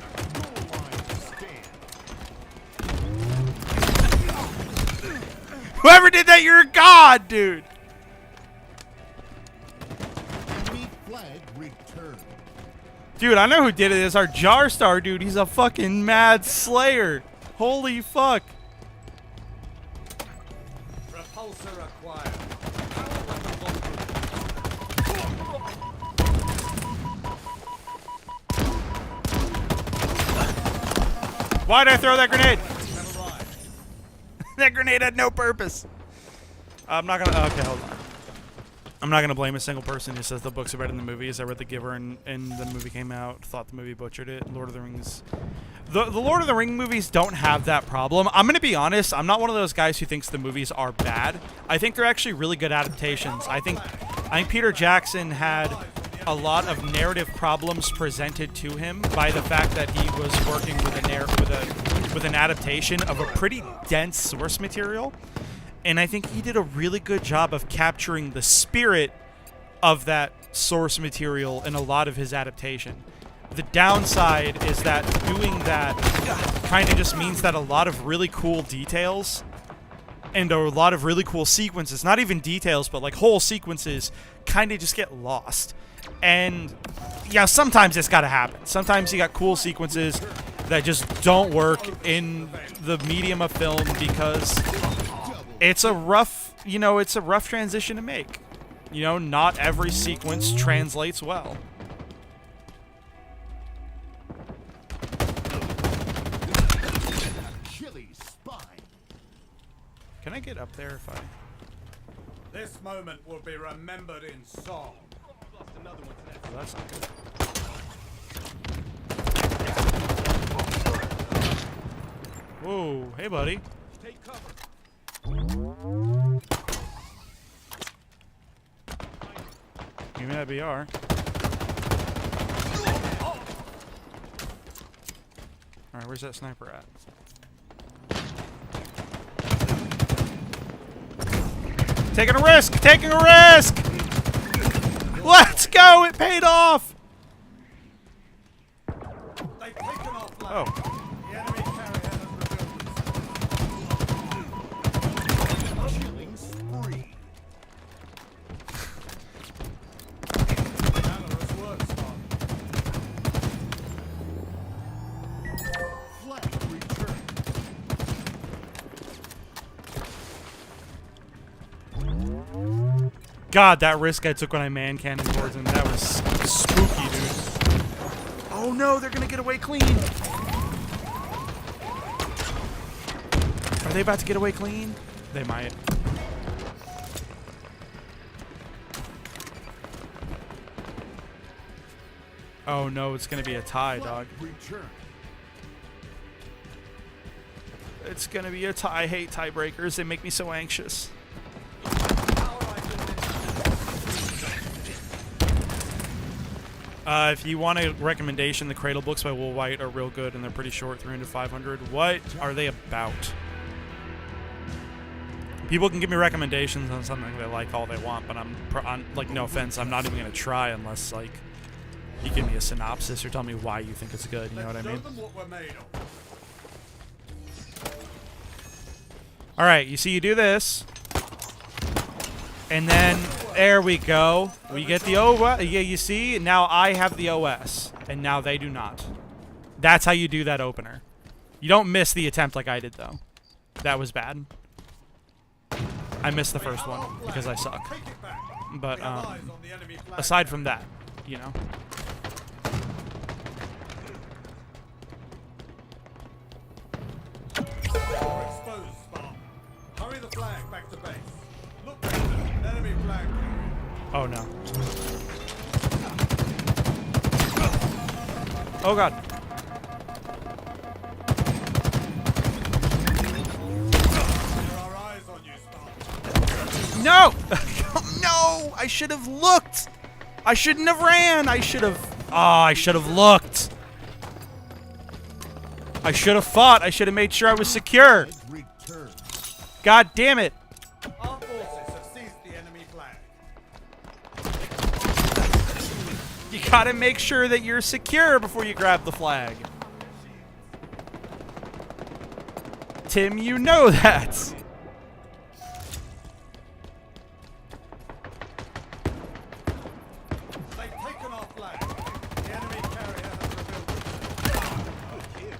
Whoever did that, you're a god, dude! Enemy flag returned. Dude, I know who did it. It's our Jarstar dude. He's a fucking mad slayer. Holy fuck. Repulsor acquired. Power weapon Why'd I throw that grenade? have arrived. That grenade had no purpose. I'm not gonna. Okay, hold on. I'm not gonna blame a single person who says the books are better than the movies. I read The Giver and the movie came out. Thought the movie butchered it. Lord of the Rings. The Lord of the Ring movies don't have that problem. I'm gonna be honest. I'm not one of those guys who thinks the movies are bad. I think they're actually really good adaptations. I think Peter Jackson had a lot of narrative problems presented to him by the fact that he was working with with an adaptation of a pretty dense source material. And I think he did a really good job of capturing the spirit of that source material in a lot of his adaptation. The downside is that doing that kind of just means that a lot of really cool details and a lot of really cool sequences, not even details, but like whole sequences, kind of just get lost. And yeah, sometimes it's got to happen. Sometimes you got cool sequences that just don't work in the medium of film because it's a rough, it's a rough transition to make. Not every sequence translates well. Achilles spine. Can I get up there if I... This moment will be remembered in song. Oh, that's not good. Whoa, hey buddy. Take cover. Give me that BR. Alright, where's that sniper at? Taking a risk! Taking a risk! Let's go! It paid off! They've taken off flag. Oh. The enemy carrier has revealed Killing spree. Valorous work, Spartan. Flag returned. God, that risk I took when I man cannoned towards him, that was spooky, dude. Oh no, they're gonna get away clean! Are they about to get away clean? They might. Oh no, it's gonna be a tie, dog. Return. It's gonna be a tie. I hate tiebreakers, they make me so anxious. If you want a recommendation, the Cradle books by Will White are real good and they're pretty short, 300 to 500. What are they about? People can give me recommendations on something they like all they want, but I'm like, no offense, I'm not even gonna try unless like you give me a synopsis or tell me why you think it's good. You know what I Show mean? them what we're made of. All right, you see, you do this, and then there we go. We get the OS. Yeah, you see, now I have the OS, and now they do not. That's how you do that opener. You don't miss the attempt like I did, though. That was bad. I missed the first one because I suck. Take it back. But We have eyes on the enemy flag aside from that, you know. We're exposed, Spartan. Hurry the flag back to base. Look, Captain, enemy flag carrier. Oh no. Oh god. There are eyes on you, Spartan. No! No! I should have looked! I shouldn't have ran! I should have... Oh, I should have looked! I should have fought! I should have made sure I was secure! Return. God damn it! Our forces have seized the enemy flag. You gotta make sure that you're secure before you grab the flag. Tim, you know that! They've taken our flag. The enemy carrier has revealed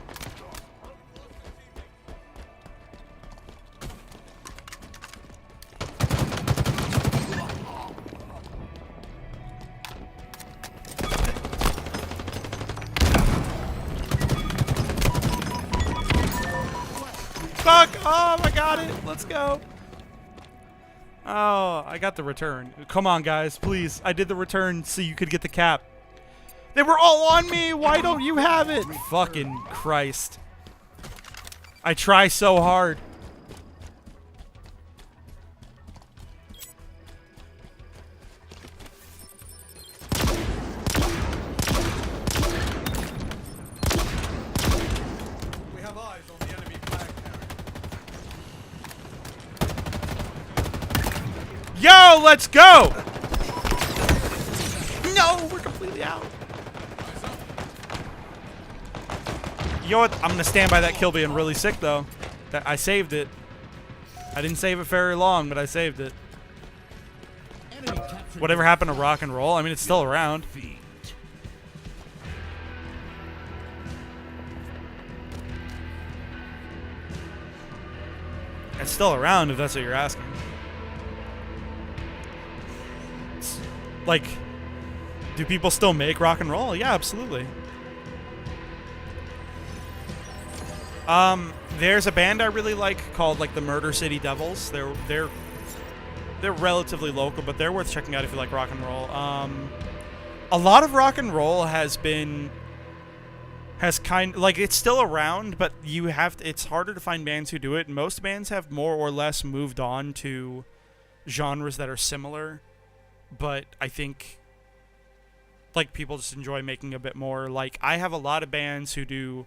Fuck off! I got it! Let's go! Oh, I got the return. Come on, guys, please. I did the return so you could get the cap. They were all on me! Why don't you have it? Fucking Christ. I try so hard. We have eyes on the enemy flag carrier. Yo, let's go! No, we're completely out. You know what? I'm gonna stand by that kill being really sick though. That I saved it. I didn't save it very long, but I saved it. Enemy captured Whatever happened to rock and roll? I mean, it's still around. feet. It's still around if that's what you're asking. Like, do people still make rock and roll? Yeah, absolutely. There's a band I really like called like the Murder City Devils. They're relatively local, but they're worth checking out if you like rock and roll. A lot of rock and roll has it's still around, but it's harder to find bands who do it. Most bands have more or less moved on to genres that are similar, but I think like people just enjoy making a bit more. Like I have a lot of bands who do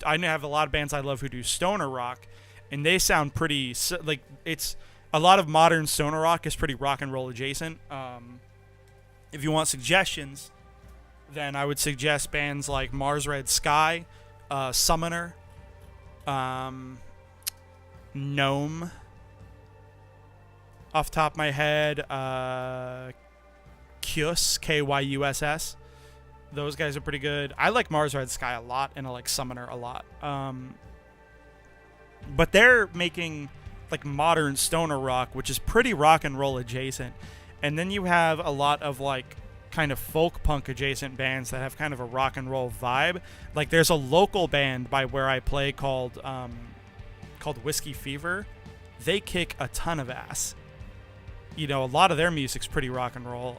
I have a lot of bands I love who do stoner rock, and they sound pretty like it's a lot of modern stoner rock is pretty rock and roll adjacent. If you want suggestions, then I would suggest bands like Mars Red Sky, Summoner, Gnome. Off the top of my head, Kyuss, Kyuss. Those guys are pretty good. I like Mars Red Sky a lot, and I like Summoner a lot. But they're making like modern stoner rock, which is pretty rock and roll adjacent. And then you have a lot of like kind of folk punk adjacent bands that have kind of a rock and roll vibe. Like there's a local band by where I play called Whiskey Fever. They kick a ton of ass. You know, a lot of their music's pretty rock and roll.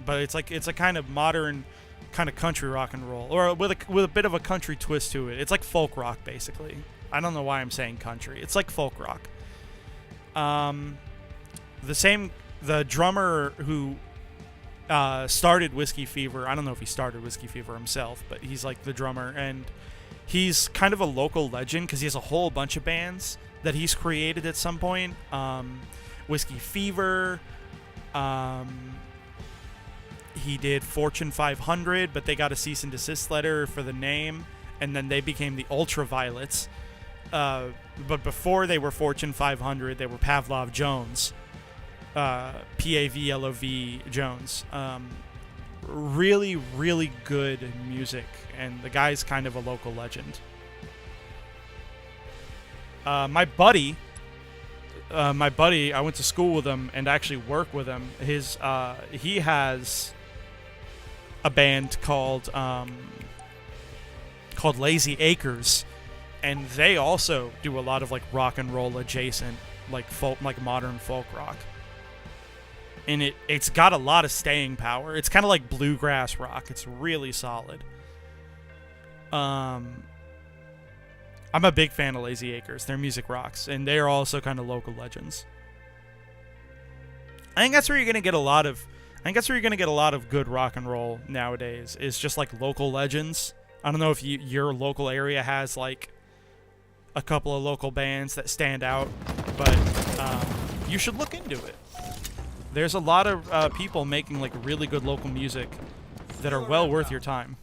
But it's a kind of modern kind of country rock and roll, or with a bit of a country twist to it. It's like folk rock basically. I don't know why I'm saying country. It's like folk rock. The drummer who started Whiskey Fever, I don't know if he started Whiskey Fever himself, but he's like the drummer, and he's kind of a local legend because he has a whole bunch of bands that he's created at some point. Whiskey Fever, he did Fortune 500, but they got a cease and desist letter for the name, and then they became the Ultraviolets. But before they were Fortune 500, they were Pavlov Jones. Pavlov Jones. Really, really good music, and the guy's kind of a local legend. My buddy, I went to school with him and actually work with him. He has a band called Lazy Acres, and they also do a lot of like rock and roll adjacent, like folk, like modern folk rock. And it's got a lot of staying power. It's kind of like bluegrass rock. It's really solid. I'm a big fan of Lazy Acres. Their music rocks, and they are also kind of local legends. I think that's where you're gonna get a lot of good rock and roll nowadays. Is just like local legends. I don't know if your local area has like a couple of local bands that stand out, but you should look into it. There's a lot of people making like really good local music that are well worth your time.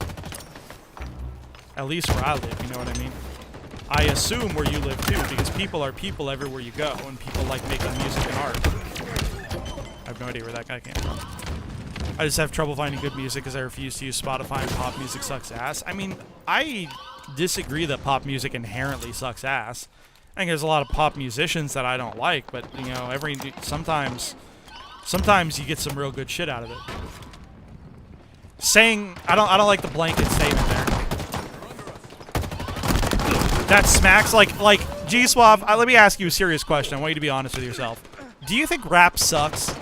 At least where I live, you know what I mean? I assume where you live too, because people are people everywhere you go, and people like making music and art. I have no idea where that guy came from. I just have trouble finding good music because I refuse to use Spotify and pop music sucks ass. I mean, I disagree that pop music inherently sucks ass. I think there's a lot of pop musicians that I don't like, but you know, sometimes you get some real good shit out of it. I don't like the blanket statement there. That smacks like G-Swab. Let me ask you a serious question. I want you to be honest with yourself. Do you think rap sucks?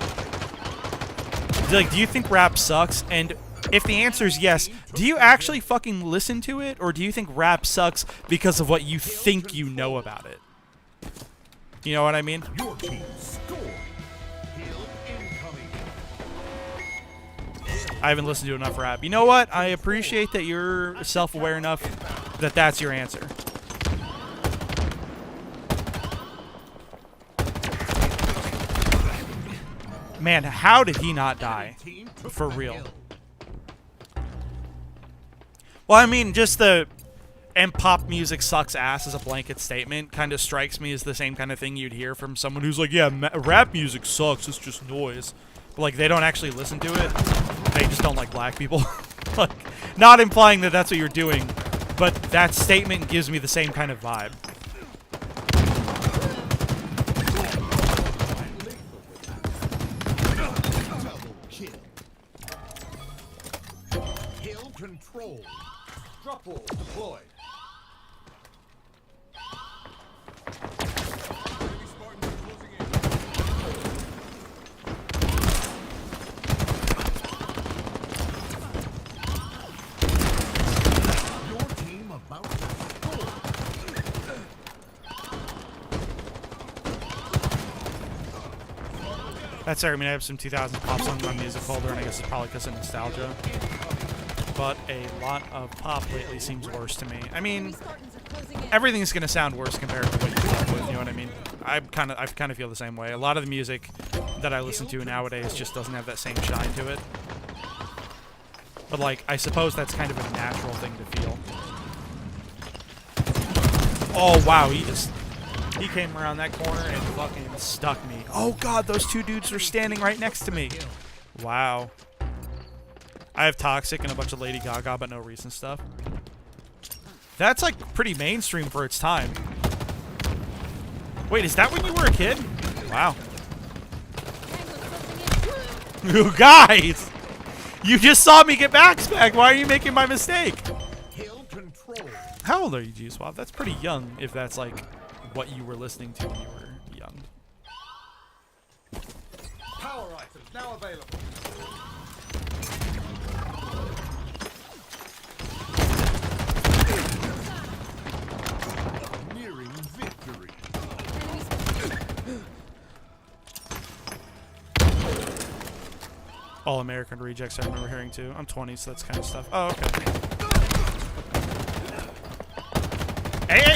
Do you think rap sucks? And if the answer is yes, do you actually fucking listen to it, or do you think rap sucks because of what you think you know about it? You know what I mean? Your team scored. Kill incoming. I haven't listened to enough rap. You know what? I appreciate that you're self-aware enough that that's your answer. Man, how did he not die? For real. Well, I mean, just the and pop music sucks ass as a blanket statement kind of strikes me as the same kind of thing you'd hear from someone who's like, yeah, rap music sucks, it's just noise. But, like, they don't actually listen to it. They just don't like black people. Like, not implying that that's what you're doing, but that statement gives me the same kind of vibe. Double kill. Hill control. Drop ball deployed. Enemy Spartans are closing in. Your team about to score. That's fair. I mean, I have some 2000s pop songs on my music folder, and I guess it's probably because of nostalgia. But a lot of pop lately seems worse to me. I mean, Enemy Spartans are closing in. everything's gonna sound worse compared to what you grew up with. You know what I mean? I kind of feel the same way. A lot of the music that I listen to nowadays just doesn't have that same shine to it. But like, I suppose that's kind of a natural thing to feel. Oh wow, he came around that corner and fucking stuck me. Oh god, those two dudes are standing right next to me. Wow. I have Toxic and a bunch of Lady Gaga, but no recent stuff. That's like pretty mainstream for its time. Wait, is that when you were a kid? Wow. Tango's closing in. You guys! You just saw me get backspec. Why are you making my mistake? Hill control. How old are you, G-Swap? That's pretty young, if that's like what you were listening to when you were young. Power items now available. Nearing victory. All American Rejects I remember hearing too. I'm 20, so that's kind of stuff. Oh, okay.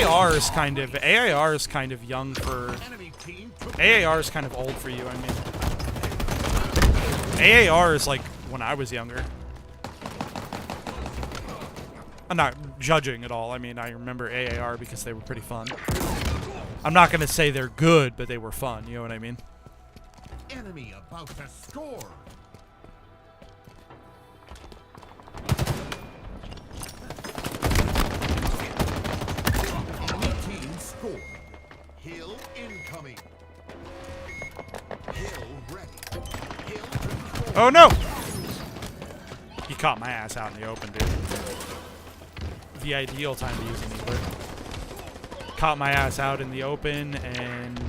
AAR is kind of young for... Enemy team took AAR is kind of old for you, I mean. AAR is like when I was younger. I'm not judging at all. I mean, I remember AAR because they were pretty fun. I'm not going to say they're good, but they were fun. You know what I mean? enemy about to score. Enemy team score. Hill incoming. Hill ready. Hill control. Oh, no! He caught my ass out in the open, dude. The ideal time to use an Ebert. Caught my ass out in the open and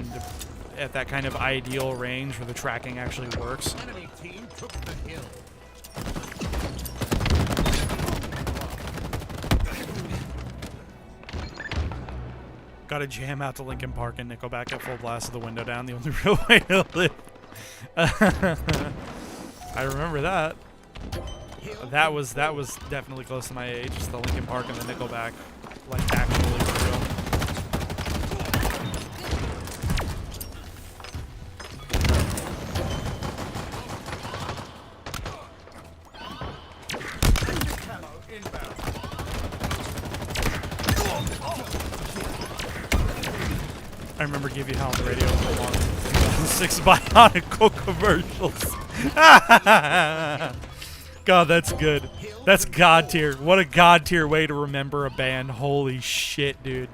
at that kind of ideal range where the tracking actually works. Enemy team took the hill. Got to jam out to Linkin Park and Nickelback at full blast with the window down. The only real way to live. I remember that. That was definitely close to my age. Just the Linkin Park and the Nickelback, like actually for real. Camo inbound. I remember Give You Hell on the radio for long 2006 Bionicle commercials. God, that's good. That's god tier. What a god tier way to remember a band. Holy shit, dude.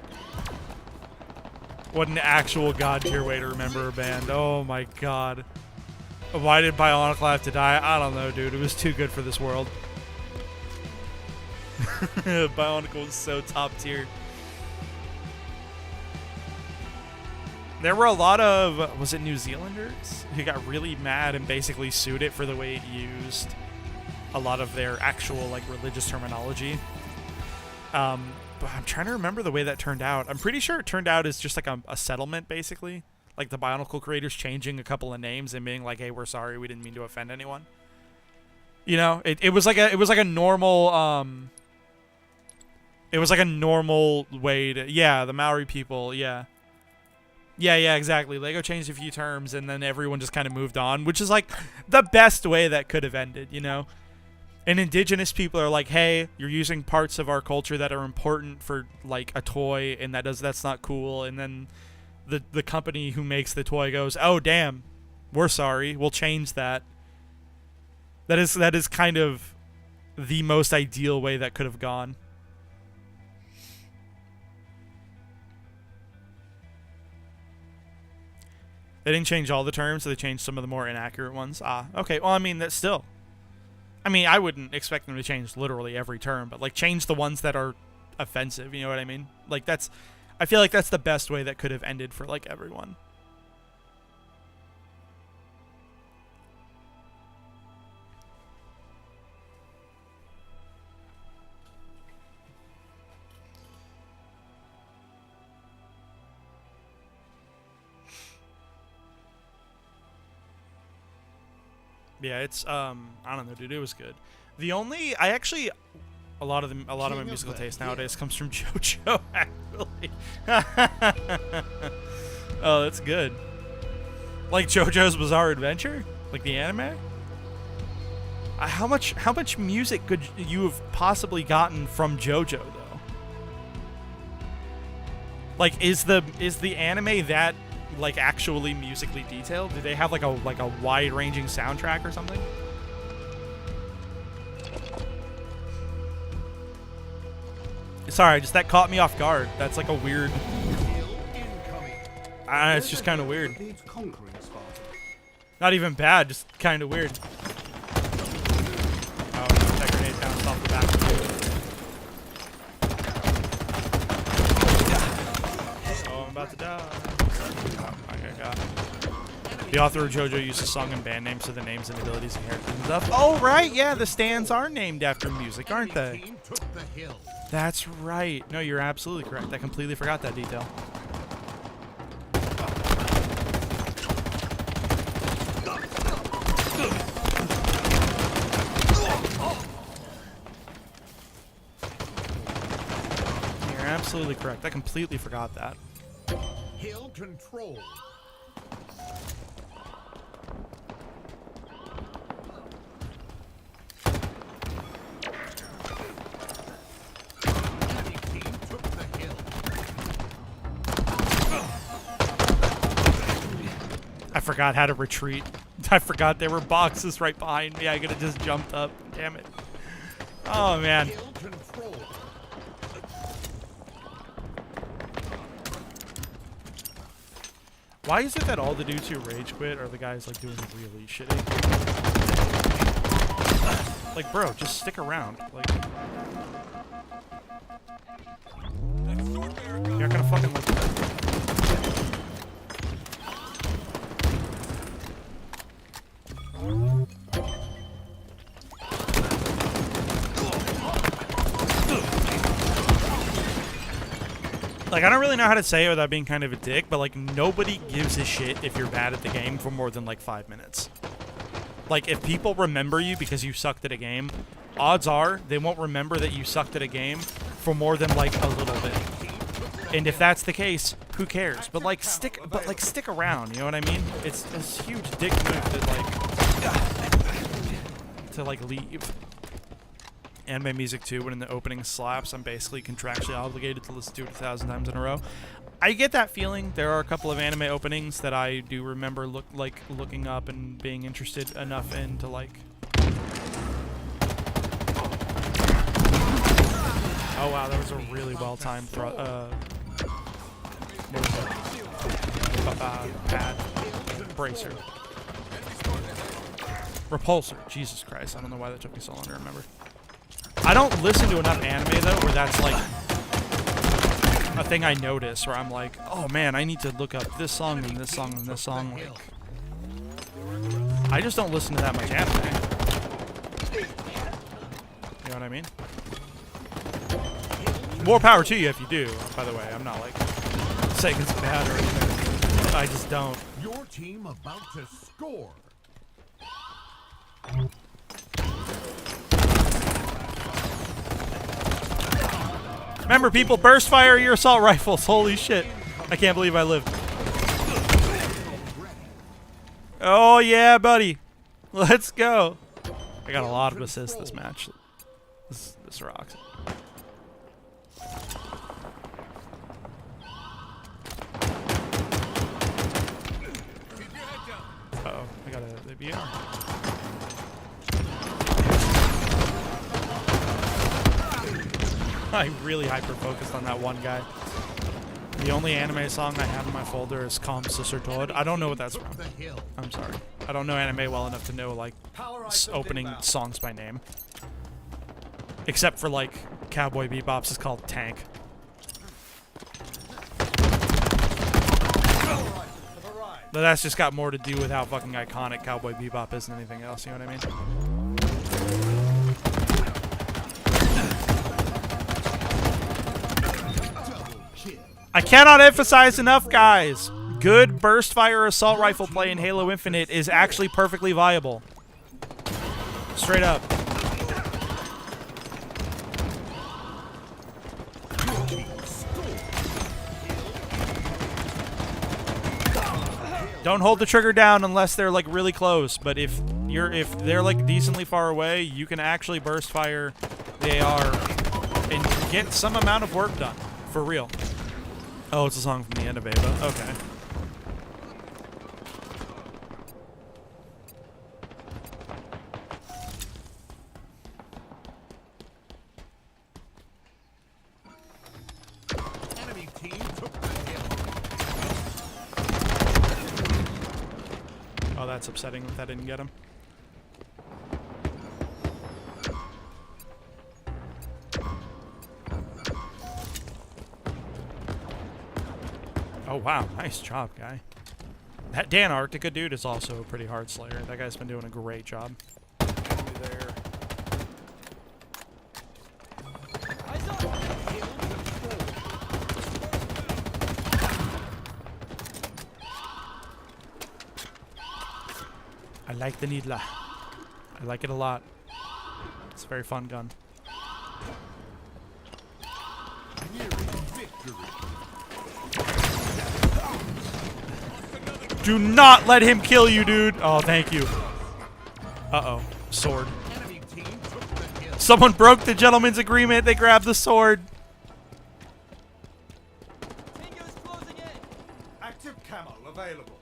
What an actual god tier way to remember a band. Oh my god. Why did Bionicle have to die? I don't know, dude. It was too good for this world. Bionicle was so top tier. There were a lot of, was it New Zealanders, who got really mad and basically sued it for the way it used a lot of their actual like religious terminology. But I'm trying to remember the way that turned out. I'm pretty sure it turned out as just like a settlement, basically. Like the Bionicle creators changing a couple of names and being like, "Hey, we're sorry, we didn't mean to offend anyone." You know, it was like a normal it was like a normal way to, yeah, the Maori people, yeah. Yeah, exactly. Lego changed a few terms, and then everyone just kind of moved on, which is like the best way that could have ended, you know? And indigenous people are like, hey, you're using parts of our culture that are important for like a toy, and that's not cool. And then the company who makes the toy goes, oh damn, we're sorry, we'll change that. That is kind of the most ideal way that could have gone. They didn't change all the terms, so they changed some of the more inaccurate ones. Ah, okay. Well, I mean, that's still... I mean, I wouldn't expect them to change literally every term, but, like, change the ones that are offensive, you know what I mean? Like, that's... I feel like that's the best way that could have ended for, like, everyone. Yeah, it's I don't know, dude. It was good. The only a lot of my musical taste nowadays comes from JoJo. Actually, oh, that's good. Like JoJo's Bizarre Adventure, like the anime. How much music could you have possibly gotten from JoJo though? Like, is the anime that like actually musically detailed? Do they have like a wide-ranging soundtrack or something? Sorry, just that caught me off guard. That's like a weird. It's just kind of weird. Not even bad, just kind of weird. Oh, that grenade bounced off the back. Oh, I'm about to die. The author of JoJo uses song and band names, so the names and abilities and characters and stuff. Oh, right, yeah, the stands are named after music, aren't they? That's right. No, you're absolutely correct. I completely forgot that detail. You're absolutely correct. I completely forgot that. Hill control. I forgot how to retreat. I forgot there were boxes right behind me. I could have just jumped up. Damn it. Oh, man. Why is it that all the dudes who rage quit are the guys like doing really shitty? Like, bro, just stick around. Like, you're not gonna fucking like that. Like, I don't really know how to say it without being kind of a dick, but, like, nobody gives a shit if you're bad at the game for more than, like, 5 minutes. Like, if people remember you because you sucked at a game, odds are they won't remember that you sucked at a game for more than, like, a little bit. And if that's the case, who cares? But, like, stick around, you know what I mean? It's a huge dick move to leave. Anime music too, when in the opening slaps, I'm basically contractually obligated to listen to it 1,000 times in a row. I get that feeling. There are a couple of anime openings that I do remember looking up and being interested enough in to like. Oh wow, that was a really well timed pad bracer. Repulsor. Jesus Christ, I don't know why that took me so long to remember. I don't listen to enough anime, though, where that's, like, a thing I notice, where I'm like, oh, man, I need to look up this song and this song and this song. Like, I just don't listen to that much anime. You know what I mean? More power to you if you do, by the way. I'm not, like, saying it's bad or anything. I just don't. Your team about to score. Remember, people, burst fire your assault rifles. Holy shit. I can't believe I lived. Oh, yeah, buddy. Let's go. I got a lot of assists this match. This rocks. Uh-oh, I got the BR. I really hyper-focused on that one guy. The only anime song I have in my folder is Calm Sister Toad. I don't know what that's from. I'm sorry. I don't know anime well enough to know, like, opening songs by name. Except for, like, Cowboy Bebop's is called Tank. But that's just got more to do with how fucking iconic Cowboy Bebop is than anything else, you know what I mean? I cannot emphasize enough, guys. Good burst fire assault rifle play in Halo Infinite is actually perfectly viable. Straight up. Don't hold the trigger down unless they're like really close, but if they're like decently far away, you can actually burst fire the AR and get some amount of work done. For real. Oh, it's a song from the end of Ava. Okay. Enemy team took the hill. Oh, that's upsetting if that didn't get him. Oh, wow. Nice job, guy. That Dan Arctica dude is also a pretty hard slayer. That guy's been doing a great job. Enemy there. I like the Needler. I like it a lot. It's a very fun gun. Do not let him kill you, dude. Oh, thank you. Uh-oh. Sword. Enemy team took the hill. Someone broke the gentleman's agreement. They grabbed the sword. Active camo available.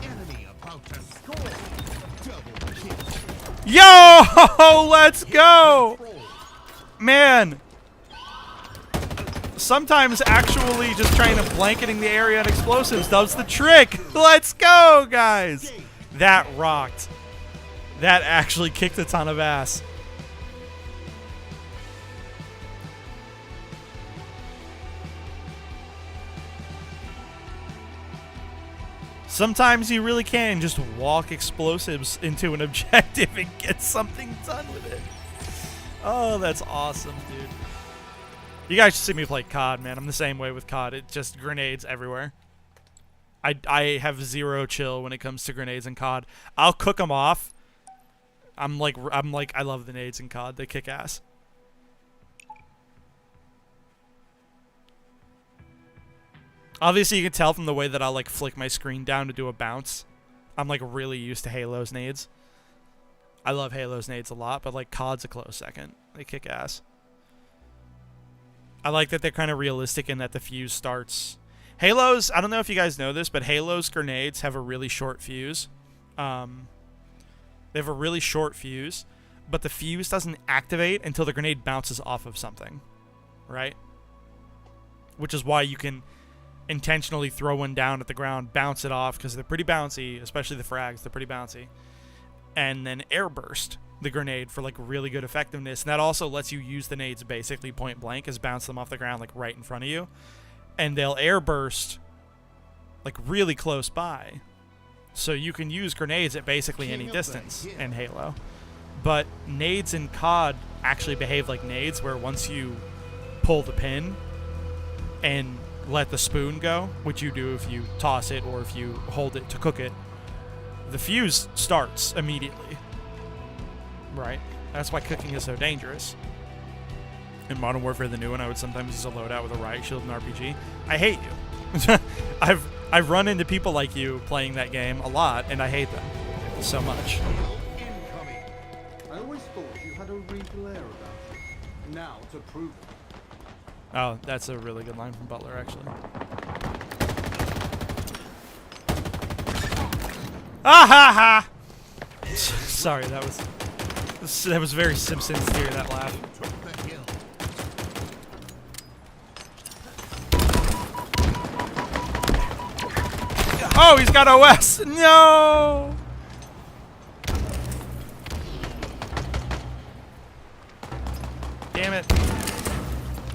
Enemy about to score. Double kill. Yo! Let's go! Man. Sometimes actually just trying to blanketing the area on explosives does the trick. Let's go, guys. That rocked. That actually kicked a ton of ass. Sometimes you really can just walk explosives into an objective and get something done with it. Oh, that's awesome, dude. You guys should see me play COD, man. I'm the same way with COD. It's just grenades everywhere. I have zero chill when it comes to grenades in COD. I'll cook them off. I'm like, I love the nades in COD. They kick ass. Obviously, you can tell from the way that I'll like flick my screen down to do a bounce. I'm like really used to Halo's nades. I love Halo's nades a lot, but like COD's a close second. They kick ass. I like that they're kind of realistic in that the fuse starts. Halo's, I don't know if you guys know this, but Halo's grenades have a really short fuse. They have a really short fuse, but the fuse doesn't activate until the grenade bounces off of something, right? Which is why you can intentionally throw one down at the ground, bounce it off, because they're pretty bouncy, especially the frags, they're pretty bouncy. And then airburst the grenade for like really good effectiveness. And that also lets you use the nades basically point blank, as bounce them off the ground like right in front of you. And they'll airburst like really close by. So you can use grenades at basically any distance in Halo. But nades in COD actually behave like nades, where once you pull the pin and let the spoon go, which you do if you toss it or if you hold it to cook it, the fuse starts immediately. Right? That's why cooking is so dangerous. In Modern Warfare, the new one, I would sometimes use a loadout with a riot shield and RPG. I hate you. I've run into people like you playing that game a lot, and I hate them so much. Incoming. I always thought you had a regal air about you. Now to prove it. Oh, that's a really good line from Butler, actually. Ah ha ha! Sorry, that was very Simpsons to hear that laugh. Took the hill. Oh, he's got OS! No! Damn it.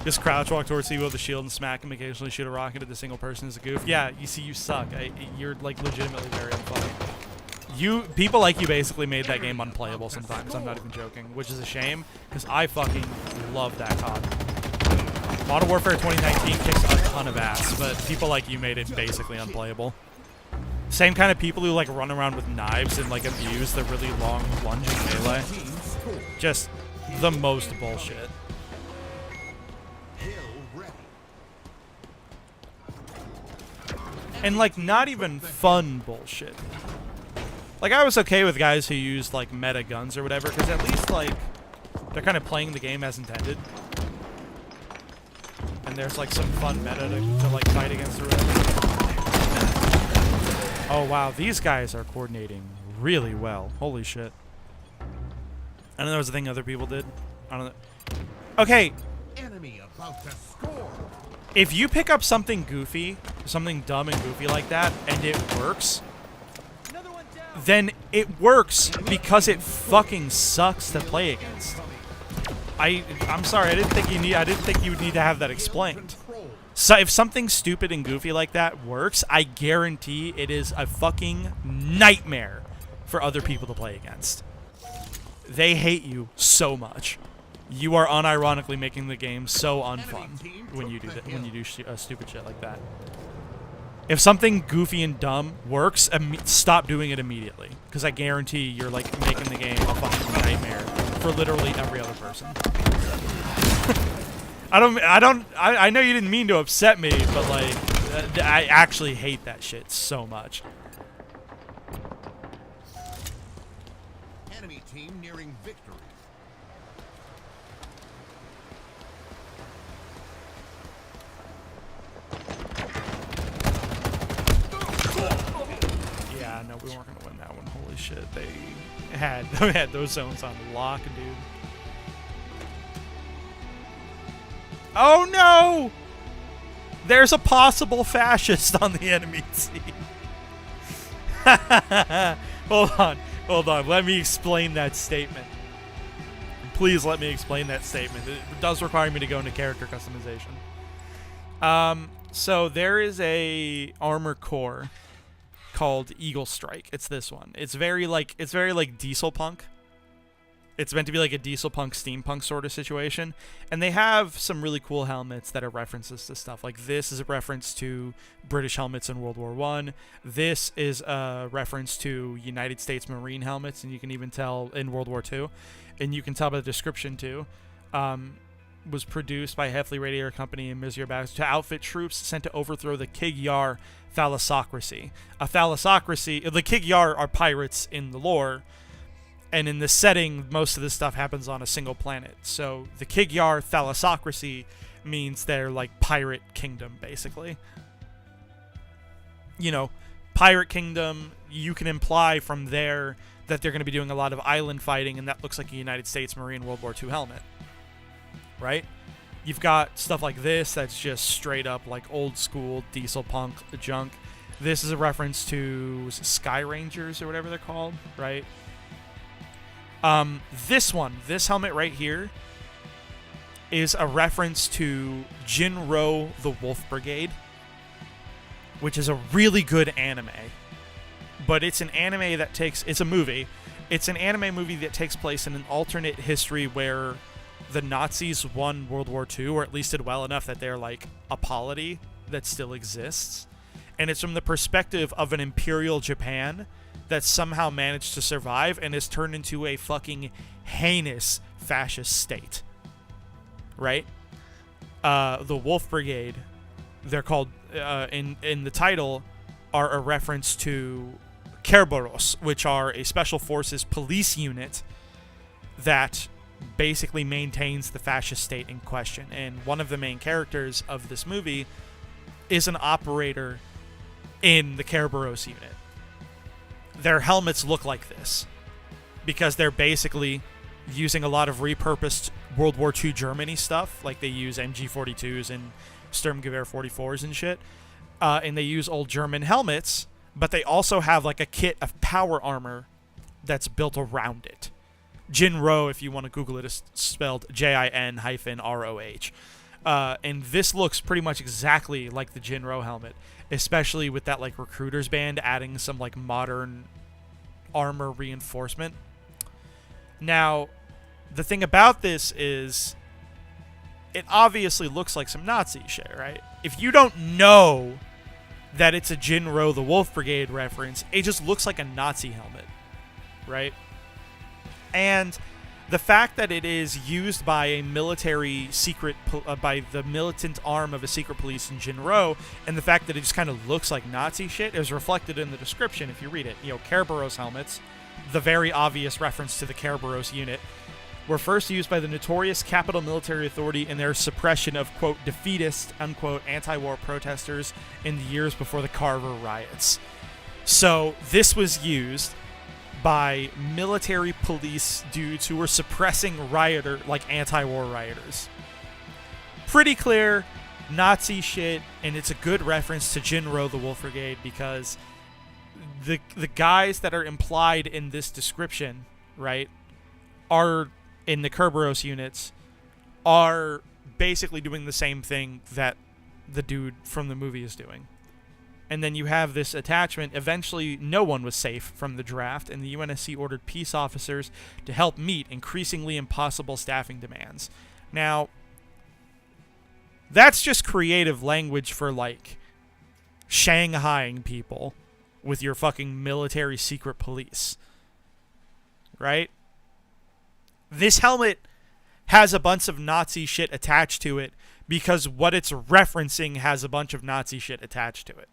Just crouch walk towards C with the shield and smack him, occasionally shoot a rocket at the single person as a goof. Yeah, you see, you suck. You're like legitimately very unfunny. People like you basically made that game unplayable sometimes. I'm not even joking, which is a shame because I fucking love that COD. Modern Warfare 2019 kicks a ton of ass, but people like you made it basically unplayable. Same kind of people who like run around with knives and like abuse the really long lunging melee. Just the most bullshit. Hill ready. And like not even fun bullshit. Like I was okay with guys who used like meta guns or whatever, because at least like they're kind of playing the game as intended. And there's like some fun meta to like fight against or whatever. Oh wow, these guys are coordinating really well. Holy shit. I know that was a thing other people did. I don't know. Okay, Enemy about to score. if you pick up something goofy, something dumb and goofy like that, and it works, then it works because it fucking sucks to play against. I'm sorry, I didn't think you would need to have that explained. So if something stupid and goofy like that works, I guarantee it is a fucking nightmare for other people to play against. They hate you so much. You are unironically making the game so unfun when you do stupid shit like that. If something goofy and dumb works, stop doing it immediately, because I guarantee you're like making the game a fucking nightmare for literally every other person. I know you didn't mean to upset me, but like, I actually hate that shit so much. Enemy team nearing victory. Yeah, no, we weren't gonna win that one. Holy shit, they had those zones on lock, dude. Oh no! There's a possible fascist on the enemy team. Hold on. Let me explain that statement. Please let me explain that statement. It does require me to go into character customization. So there is a armor core called Eagle Strike. It's this one. It's very like Diesel Punk. It's meant to be like a Diesel Punk, steampunk sort of situation. And they have some really cool helmets that are references to stuff. Like this is a reference to British helmets in World War I. This is a reference to United States Marine helmets, and you can even tell in World War II. And you can tell by the description too. Was produced by Heffley Radiator Company in Mizrabash to outfit troops sent to overthrow the Kig-Yar thalassocracy. A thalassocracy, the Kig-Yar are pirates in the lore. And in this setting, most of this stuff happens on a single planet. So the Kig-Yar thalassocracy means they're like pirate kingdom, basically. You know, pirate kingdom, you can imply from there that they're going to be doing a lot of island fighting, and that looks like a United States Marine World War II helmet. Right? You've got stuff like this that's just straight up like old school Diesel Punk junk. This is a reference to Sky Rangers or whatever they're called, right? This helmet right here is a reference to Jinro the Wolf Brigade, which is a really good anime. But it's an anime that it's a movie. It's an anime movie that takes place in an alternate history where the Nazis won World War II, or at least did well enough that they're like a polity that still exists. And it's from the perspective of an imperial Japan that somehow managed to survive and has turned into a fucking heinous fascist state. right? The Wolf Brigade, they're called in the title, are a reference to Kerberos, which are a special forces police unit that basically maintains the fascist state in question. And one of the main characters of this movie is an operator in the Kerberos unit. Their helmets look like this because they're basically using a lot of repurposed World War II Germany stuff. Like they use MG42s and Sturmgewehr 44s and shit. And they use old German helmets, but they also have like a kit of power armor that's built around it. Jinro, if you want to Google it, is spelled JIN-ROH. And this looks pretty much exactly like the Jinro helmet, especially with that like recruiter's band adding some like modern armor reinforcement. Now, the thing about this is it obviously looks like some Nazi shit, right? If you don't know that it's a Jinro the Wolf Brigade reference, it just looks like a Nazi helmet, right? And the fact that it is used by a military secret, by the militant arm of a secret police in Jinro, and the fact that it just kind of looks like Nazi shit is reflected in the description if you read it. You know, Kerberos helmets, the very obvious reference to the Kerberos unit, were first used by the notorious Capital Military Authority in their suppression of, quote, defeatist, unquote, anti-war protesters in the years before the Carver riots. So this was used by military police dudes who were suppressing anti-war rioters. Pretty clear Nazi shit, and it's a good reference to Jinro the Wolf Brigade because the guys that are implied in this description, right, are in the Kerberos units, are basically doing the same thing that the dude from the movie is doing. And then you have this attachment. Eventually, no one was safe from the draft, and the UNSC ordered peace officers to help meet increasingly impossible staffing demands. Now, that's just creative language for, like, Shanghaiing people with your fucking military secret police. Right? This helmet has a bunch of Nazi shit attached to it because what it's referencing has a bunch of Nazi shit attached to it.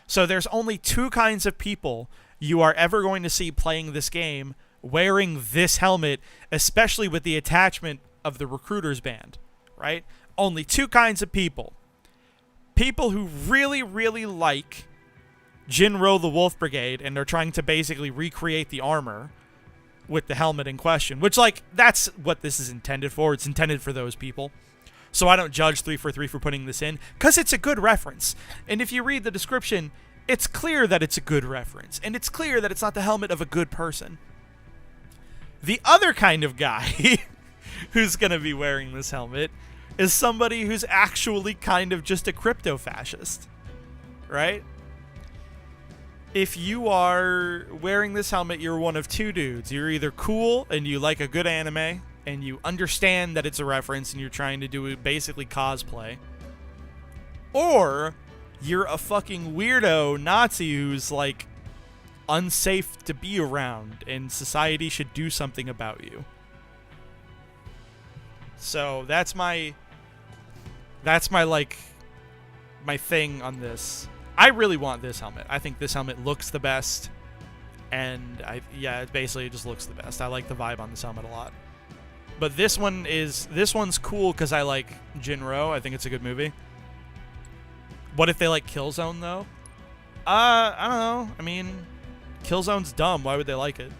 So there's only two kinds of people you are ever going to see playing this game wearing this helmet, especially with the attachment of the recruiter's band, right? Only two kinds of people. People who really, really like Jinro the Wolf Brigade and are trying to basically recreate the armor with the helmet in question, which, like, that's what this is intended for. It's intended for those people. So I don't judge 343 for putting this in, because it's a good reference. And if you read the description, it's clear that it's a good reference. And it's clear that it's not the helmet of a good person. The other kind of guy who's going to be wearing this helmet is somebody who's actually kind of just a crypto-fascist. Right? If you are wearing this helmet, you're one of two dudes. You're either cool and you like a good anime, and you understand that it's a reference and you're trying to do basically cosplay. Or you're a fucking weirdo Nazi who's, like, unsafe to be around and society should do something about you. So that's my like, my thing on this. I really want this helmet. I think this helmet looks the best. And it basically just looks the best. I like the vibe on this helmet a lot. But this one's cool because I like Jinro. I think it's a good movie. What if they like Killzone though? I don't know. I mean, Killzone's dumb. Why would they like it?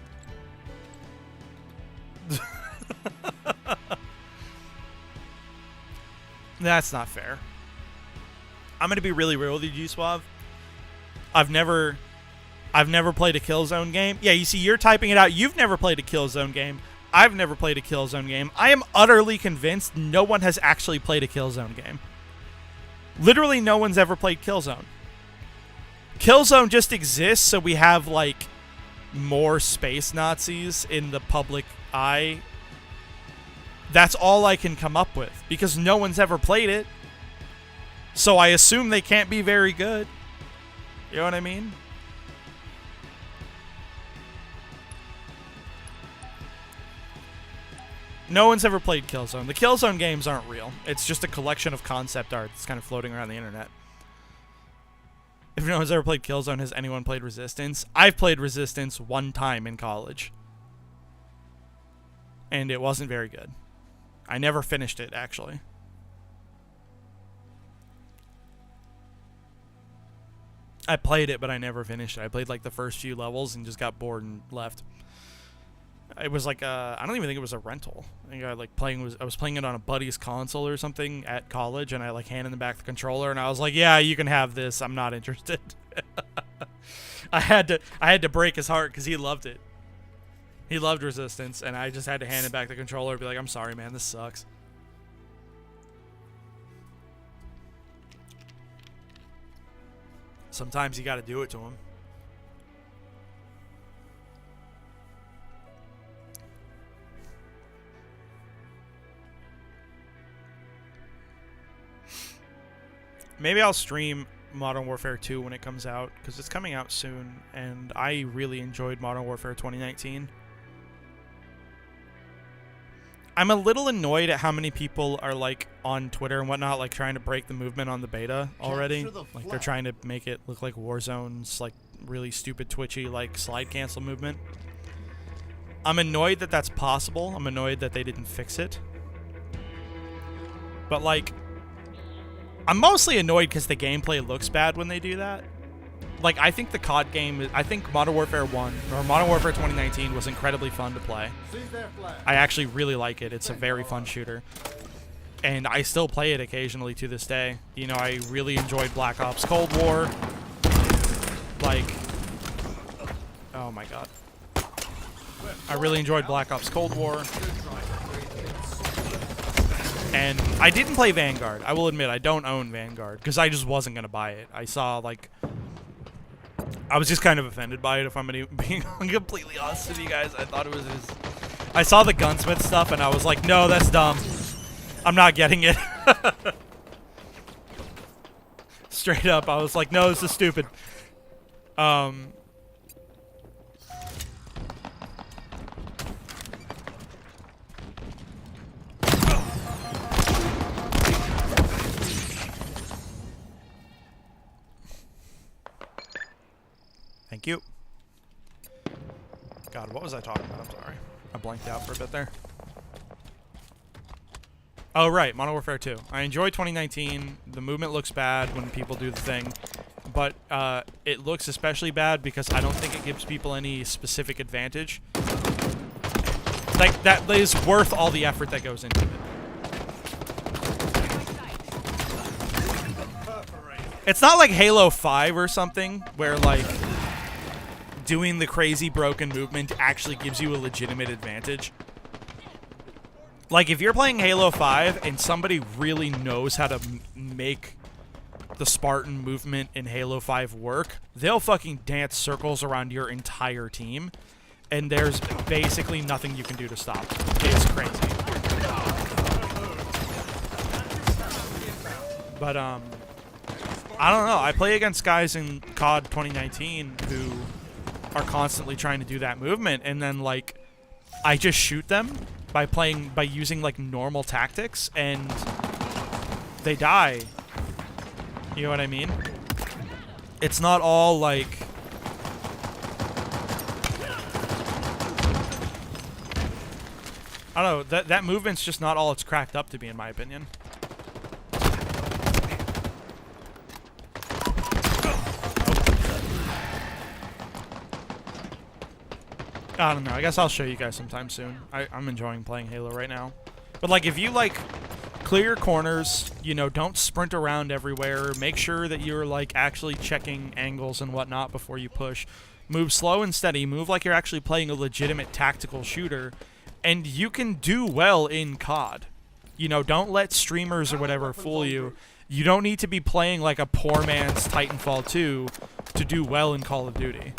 That's not fair. I'm gonna be really real with you, G-Suave. I've never played a Killzone game. Yeah, you see, you're typing it out. You've never played a Killzone game. I've never played a Killzone game. I am utterly convinced no one has actually played a Killzone game. Literally no one's ever played Killzone. Killzone just exists so we have, like, more space Nazis in the public eye. That's all I can come up with, because no one's ever played it. So I assume they can't be very good. You know what I mean? No one's ever played Killzone. The Killzone games aren't real. It's just a collection of concept art that's kind of floating around the internet. If no one's ever played Killzone, has anyone played Resistance? I've played Resistance one time in college. And it wasn't very good. I never finished it, actually. I played it, but I never finished it. I played like the first few levels and just got bored and left. It was like I don't even think it was a rental. I think I was playing it on a buddy's console or something at college, and I like handed him back the controller, and I was like, "Yeah, you can have this. I'm not interested." I had to break his heart because he loved it. He loved Resistance, and I just had to hand him back the controller and be like, "I'm sorry, man. This sucks." Sometimes you got to do it to him. Maybe I'll stream Modern Warfare 2 when it comes out, because it's coming out soon, and I really enjoyed Modern Warfare 2019. I'm a little annoyed at how many people are, like, on Twitter and whatnot, like, trying to break the movement on the beta already. Like, they're trying to make it look like Warzone's, like, really stupid, twitchy, like, slide cancel movement. I'm annoyed that that's possible. I'm annoyed that they didn't fix it. But, like, I'm mostly annoyed because the gameplay looks bad when they do that. Like, I think the COD game, I think Modern Warfare 1, or Modern Warfare 2019 was incredibly fun to play. I actually really like it. It's a very fun shooter. And I still play it occasionally to this day. You know, I really enjoyed Black Ops Cold War. Like, oh my god. I really enjoyed Black Ops Cold War. And I didn't play Vanguard. I will admit, I don't own Vanguard, because I just wasn't going to buy it. I saw, like... I was just kind of offended by it, if I'm being completely honest with you guys. I thought it was his... I saw the Gunsmith stuff, and I was like, no, that's dumb. I'm not getting it. Straight up, I was like, no, this is stupid. Thank you. God, what was I talking about? I'm sorry. I blanked out for a bit there. Oh, right. Modern Warfare 2. I enjoy 2019. The movement looks bad when people do the thing. But it looks especially bad because I don't think it gives people any specific advantage. Like, that is worth all the effort that goes into it. It's not like Halo 5 or something, where, like... doing the crazy broken movement actually gives you a legitimate advantage. Like, if you're playing Halo 5 and somebody really knows how to make the Spartan movement in Halo 5 work, they'll fucking dance circles around your entire team, and there's basically nothing you can do to stop them. It's crazy. But, I don't know. I play against guys in COD 2019 who... are constantly trying to do that movement, and then like I just shoot them by using like normal tactics, and they die. You know what I mean? It's not all like I don't know, that movement's just not all it's cracked up to be, in my opinion. I don't know. I guess I'll show you guys sometime soon. I'm enjoying playing Halo right now. But, like, if you, like, clear your corners, you know, don't sprint around everywhere. Make sure that you're, like, actually checking angles and whatnot before you push. Move slow and steady. Move like you're actually playing a legitimate tactical shooter. And you can do well in COD. You know, don't let streamers or whatever fool you. You don't need to be playing like a poor man's Titanfall 2 to do well in Call of Duty.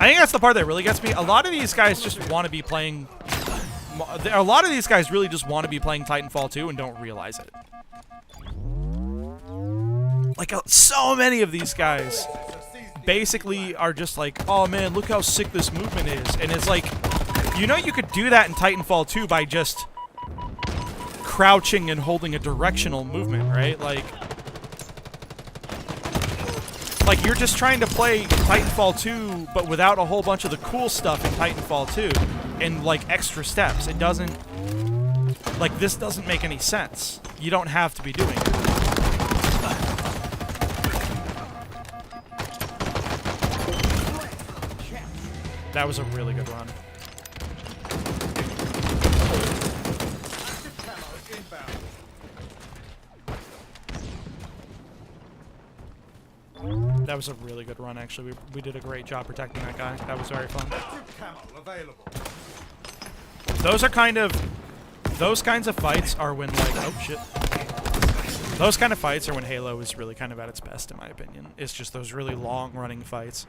I think that's the part that really gets me. A lot of these guys just want to be playing... A lot of these guys really just want to be playing Titanfall 2 and don't realize it. Like, so many of these guys basically are just like, oh man, look how sick this movement is. And it's like, You know you could do that in Titanfall 2 by just crouching and holding a directional movement, right? Like you're just trying to play Titanfall 2, but without a whole bunch of the cool stuff in Titanfall 2 and like extra steps. It doesn't, like this doesn't make any sense. You don't have to be doing it. That was a really good run. Active camo inbound. That was a really good run, actually. We did a great job protecting that guy. That was very fun. Active camo available. Those kinds of fights are when, like, oh shit. Those kind of fights are when Halo is really kind of at its best, in my opinion. It's just those really long running fights.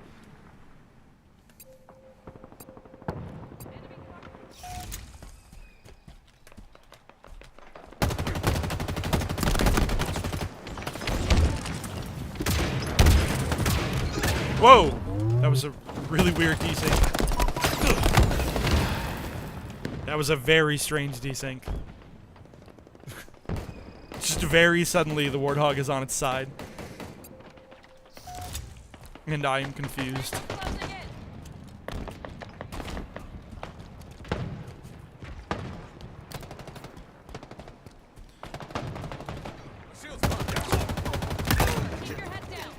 Whoa! That was a really weird desync. That was a very strange desync. Just very suddenly, the Warthog is on its side. And I am confused. Closing in. Shields come down. Keep your head down.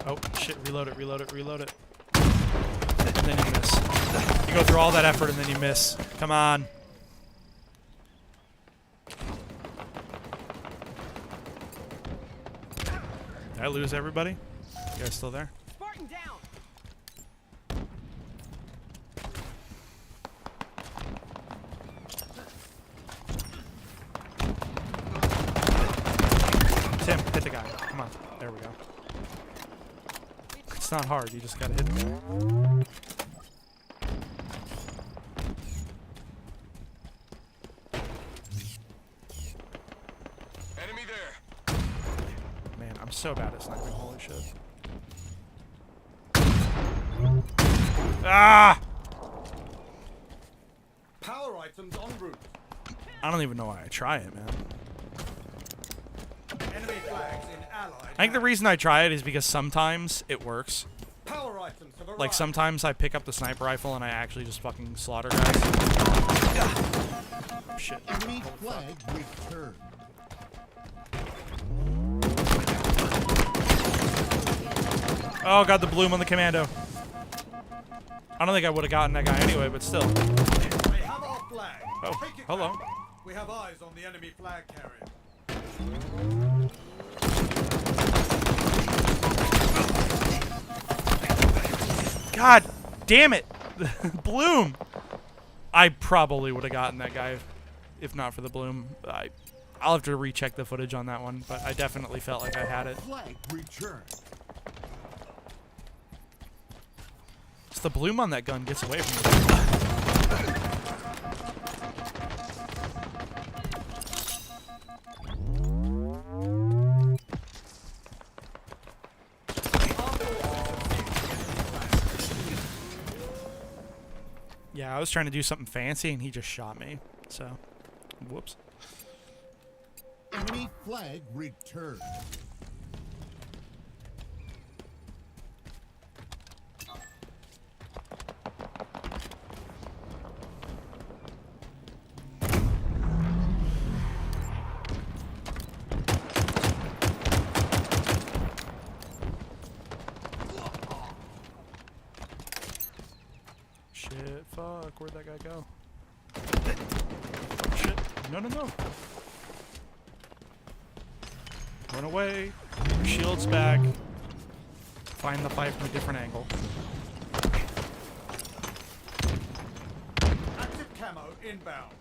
Oh, shit, reload it, reload it, reload it. And then you miss. You go through all that effort and then you miss. Come on. Did I lose everybody? You guys still there? Spartan down. Tim, hit the guy. Come on. There we go. It's not hard, you just gotta hit him. Enemy there. Man, I'm so bad at sniping, holy shit. Ah! Power items en route. I don't even know why I try it, man. Enemy flags in allied. I think the reason I try it is because sometimes it works. Power items have arrived. Like, sometimes I pick up the sniper rifle and I actually just fucking slaughter guys. Shit. Enemy flag returned. Oh, got the bloom on the commando. I don't think I would have gotten that guy anyway, but still. We have our flag. Oh, Take it hello. back. We have eyes on the enemy flag carrier. God damn it. Bloom. I probably would have gotten that guy if not for the bloom. I'll have to recheck the footage on that one, but I definitely felt like I had it. Flag returned. It's the bloom on that gun gets away from me. Yeah, I was trying to do something fancy and he just shot me. So, whoops. Enemy flag returned. Shit, fuck, where'd that guy go? Shit, no, no, no. Run away, your shield's back. Find the fight from a different angle. Active camo inbound.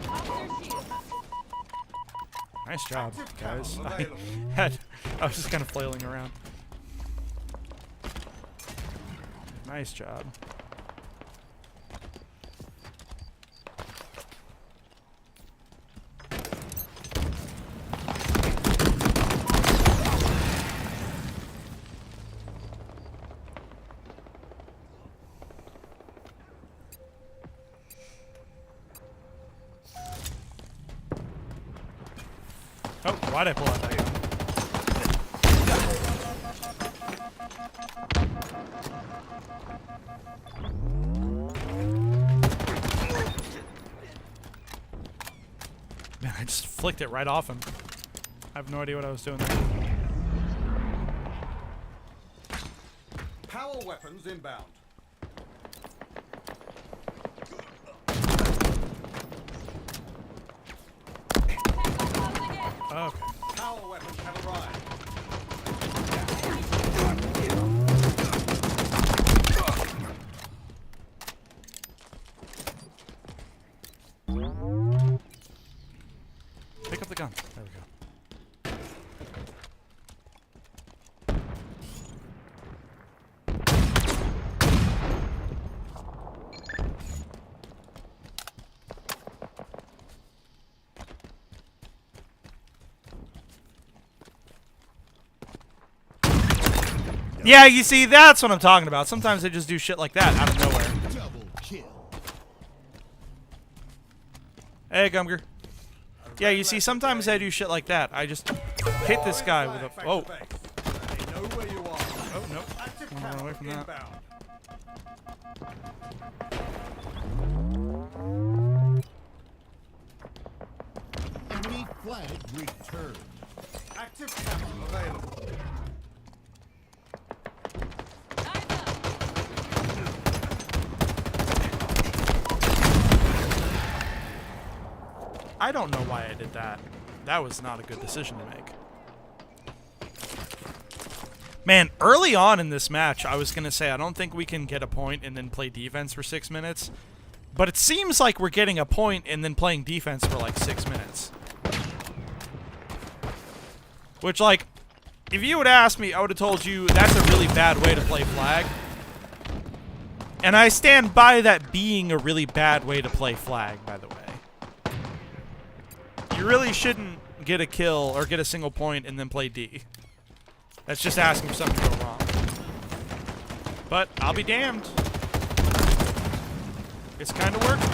Officer shield. Nice job, Active guys. camo available. I was just kind of flailing around. Nice job. Oh, why'd I pull out that gun? Man, I just flicked it right off him. I have no idea what I was doing there. Power weapons inbound. Okay. Power weapons have arrived. Pick up the gun. There we go. Yeah, you see, that's what I'm talking about. Sometimes they just do shit like that out of nowhere. Double kill. Hey, Gumger. Yeah, you see, sometimes I do shit like that. I just hit this guy with a... Back Oh. to base. They know where you are. Oh, nope. Active Wanna run away camera from that. inbound. Enemy flag returned. Active camera available. Eyes up. I don't know why I did that. That was not a good decision to make. Man, early on in this match, I was going to say I don't think we can get a point and then play defense for 6 minutes. But it seems like we're getting a point and then playing defense for like 6 minutes. Which, like, if you would ask me, I would have told you that's a really bad way to play flag. And I stand by that being a really bad way to play flag, by the way. You really shouldn't get a kill or get a single point and then play D. That's just asking for something to go wrong. But I'll be damned. It's kind of working.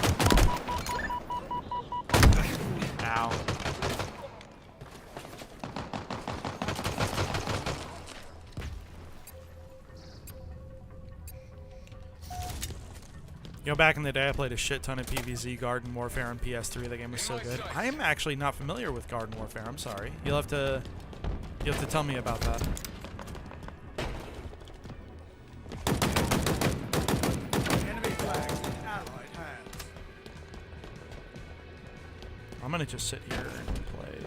Ow. You know, back in the day, I played a shit ton of PvZ Garden Warfare on PS3. That game was so good. I am actually not familiar with Garden Warfare. I'm sorry. You'll have to tell me about that. Enemy flags in allied hands. I'm gonna just sit here and play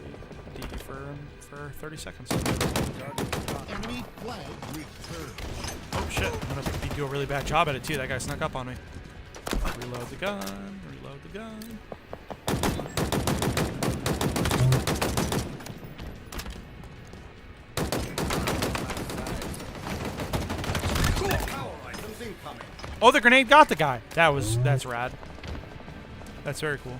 D for 30 seconds. Enemy flag returned. Oh shit! I'm gonna do a really bad job at it too. That guy snuck up on me. Reload the gun. Reload the gun. Power items incoming. Oh, the grenade got the guy. That's rad. That's very cool.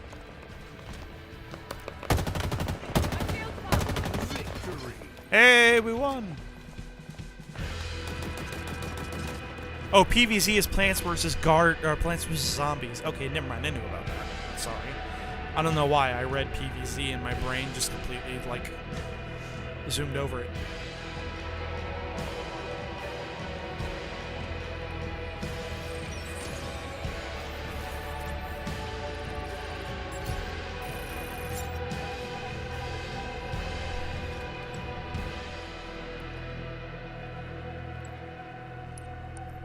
Victory. Hey, we won. Oh, PvZ is Plants vs. Plants vs. Zombies. Okay, never mind. I knew about that. Sorry. I don't know why I read PvZ and my brain just completely, like, zoomed over it.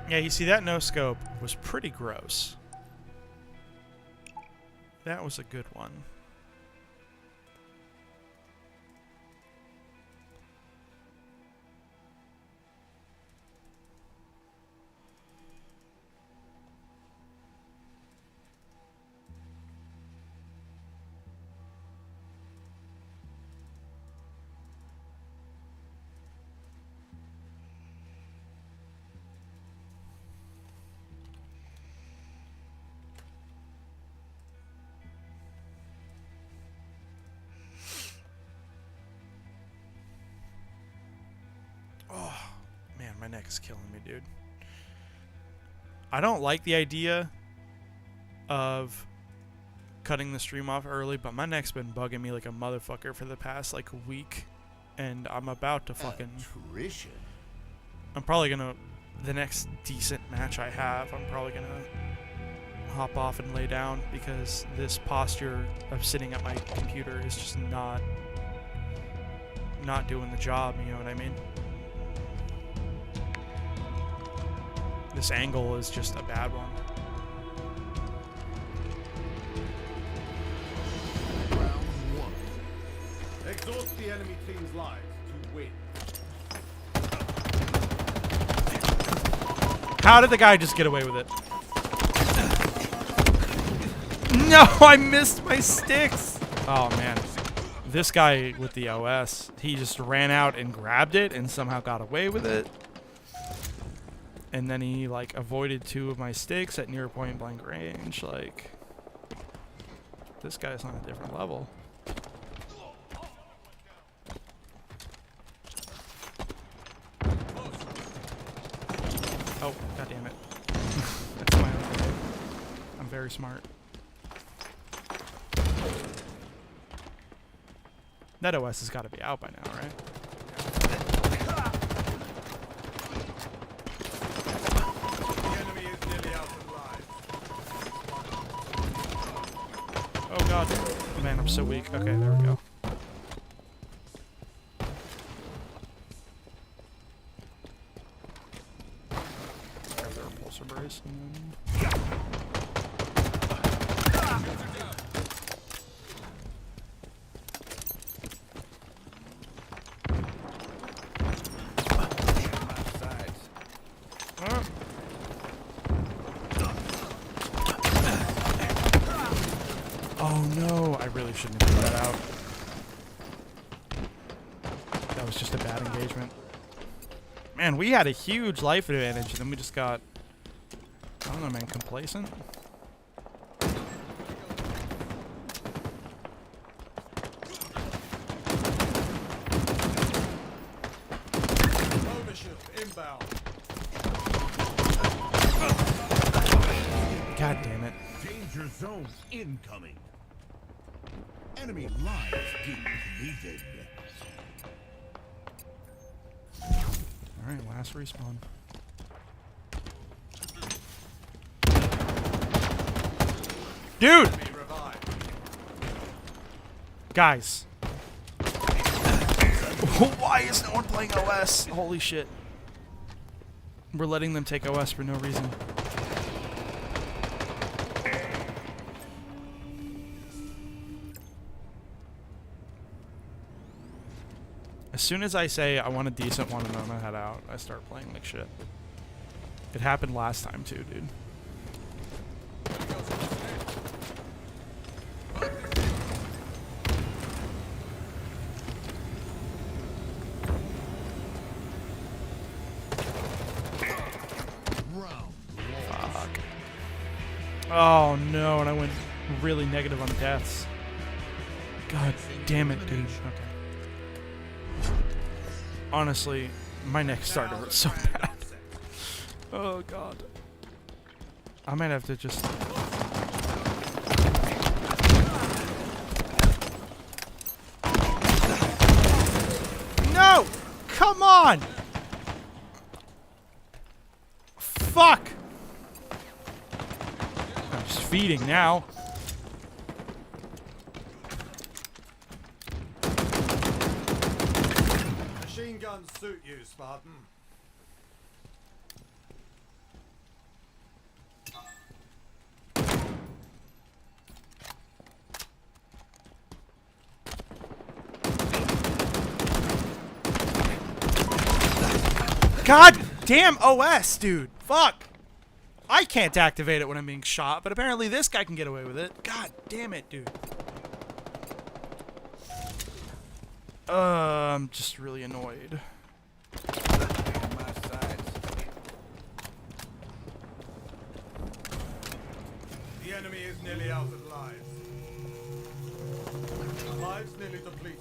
Yeah, you see, that no-scope was pretty gross. That was a good one. Man, my neck is killing me, dude. I don't like the idea of cutting the stream off early, but my neck's been bugging me like a motherfucker for the past like week, and I'm about to fucking. Attrition. I'm probably gonna. The next decent match I have, I'm probably gonna hop off and lay down because this posture of sitting at my computer is just not doing the job. You know what I mean? This angle is just a bad one. Round one. Exhaust the enemy team's lives to win. How did the guy just get away with it? No, I missed my sticks. Oh man, this guy with the OS, he just ran out and grabbed it and somehow got away with it. And then he like avoided 2 of my sticks at near point blank range. Like, this guy's on a different level. Oh, god damn it. That's my own mistake. I'm very smart. That OS has got to be out by now, right? The enemy is nearly out of lives. Oh god. Man, I'm so weak. Okay, there we go. Grab the repulsor brace and then... Oh no, I really shouldn't have put that out. That was just a bad engagement. Man, we had a huge life advantage, and then we just got, I don't know, man, complacent. Overshield inbound. God damn it. Danger zone incoming. Enemy lives depleted. Alright, last respawn. Dude! Enemy revived. Guys. Why is no one playing OS? Holy shit. We're letting them take OS for no reason. As soon as I say I want a decent one and I'm gonna head out, I start playing like shit. It happened last time too, dude. Round Fuck. Oh no, and I went really negative on deaths. God damn it, dude. Okay. Honestly, my neck's starting to hurt so bad. Oh god. I might have to just... No! Come on! Fuck! I'm just feeding now. Machine guns suit you, Spartan. God damn OS, dude. Fuck. I can't activate it when I'm being shot, but apparently this guy can get away with it. God damn it, dude. I'm just really annoyed. The enemy is nearly out of lives. Lives nearly depleted.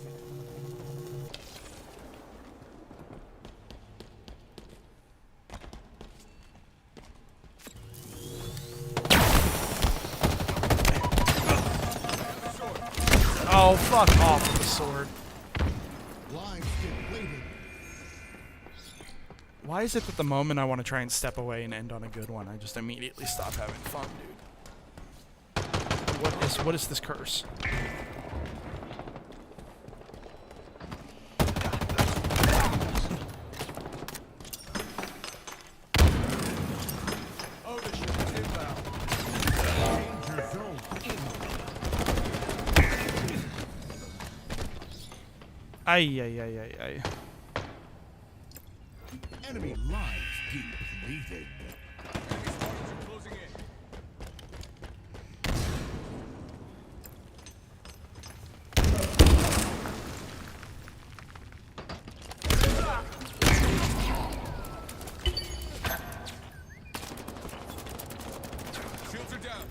Oh, fuck off with the sword. Lives depleted. Why is it that the moment I want to try and step away and end on a good one, I just immediately stop having fun, dude? What is this curse? Overshield inbound. Danger zone inbound. Ay, ay, ay, ay, ay. Enemy lives depleted. Closing in. Shields are down.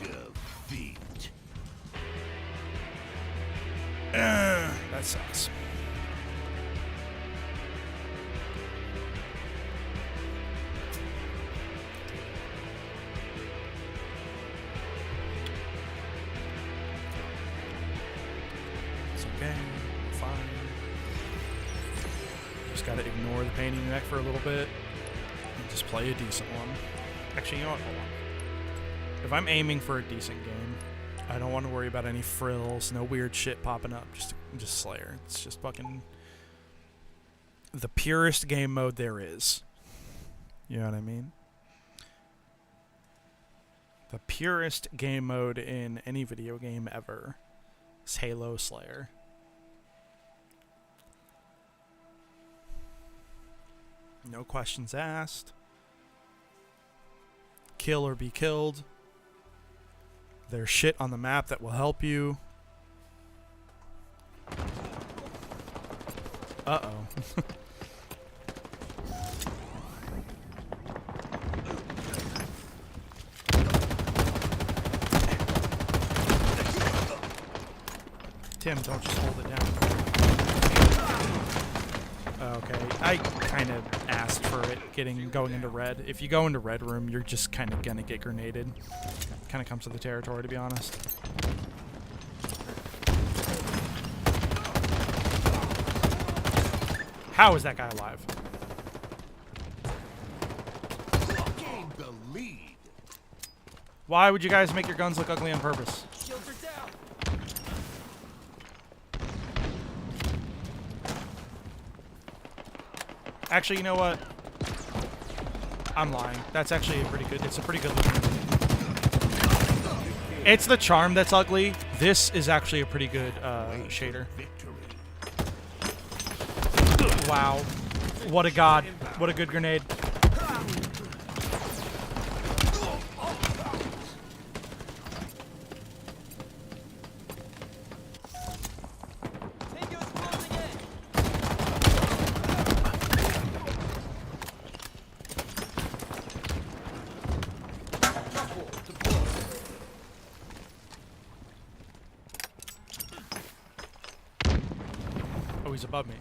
Defeat. That sucks. It's okay. Fine. Just gotta ignore the pain in your neck for a little bit and just play a decent one. Actually, you know what? Hold on. If I'm aiming for a decent game, I don't want to worry about any frills, no weird shit popping up. Just Slayer. It's just fucking the purest game mode there is. You know what I mean? The purest game mode in any video game ever is Halo Slayer. No questions asked. Kill or be killed. There's shit on the map that will help you. Uh-oh. Tim, don't just hold it down. Okay, I kind of asked for it going into red. If you go into red room, you're just kind of gonna get grenaded. Kind of comes to the territory, to be honest. How is that guy alive? Gain the lead. Why would you guys make your guns look ugly on purpose? Shields are down. Actually, you know what? I'm lying. That's actually it's a pretty good looking. It's the charm that's ugly. This is actually a pretty good shader. Victory. Wow. What a god. What a good grenade. Tango's closing in. Oh, he's above me.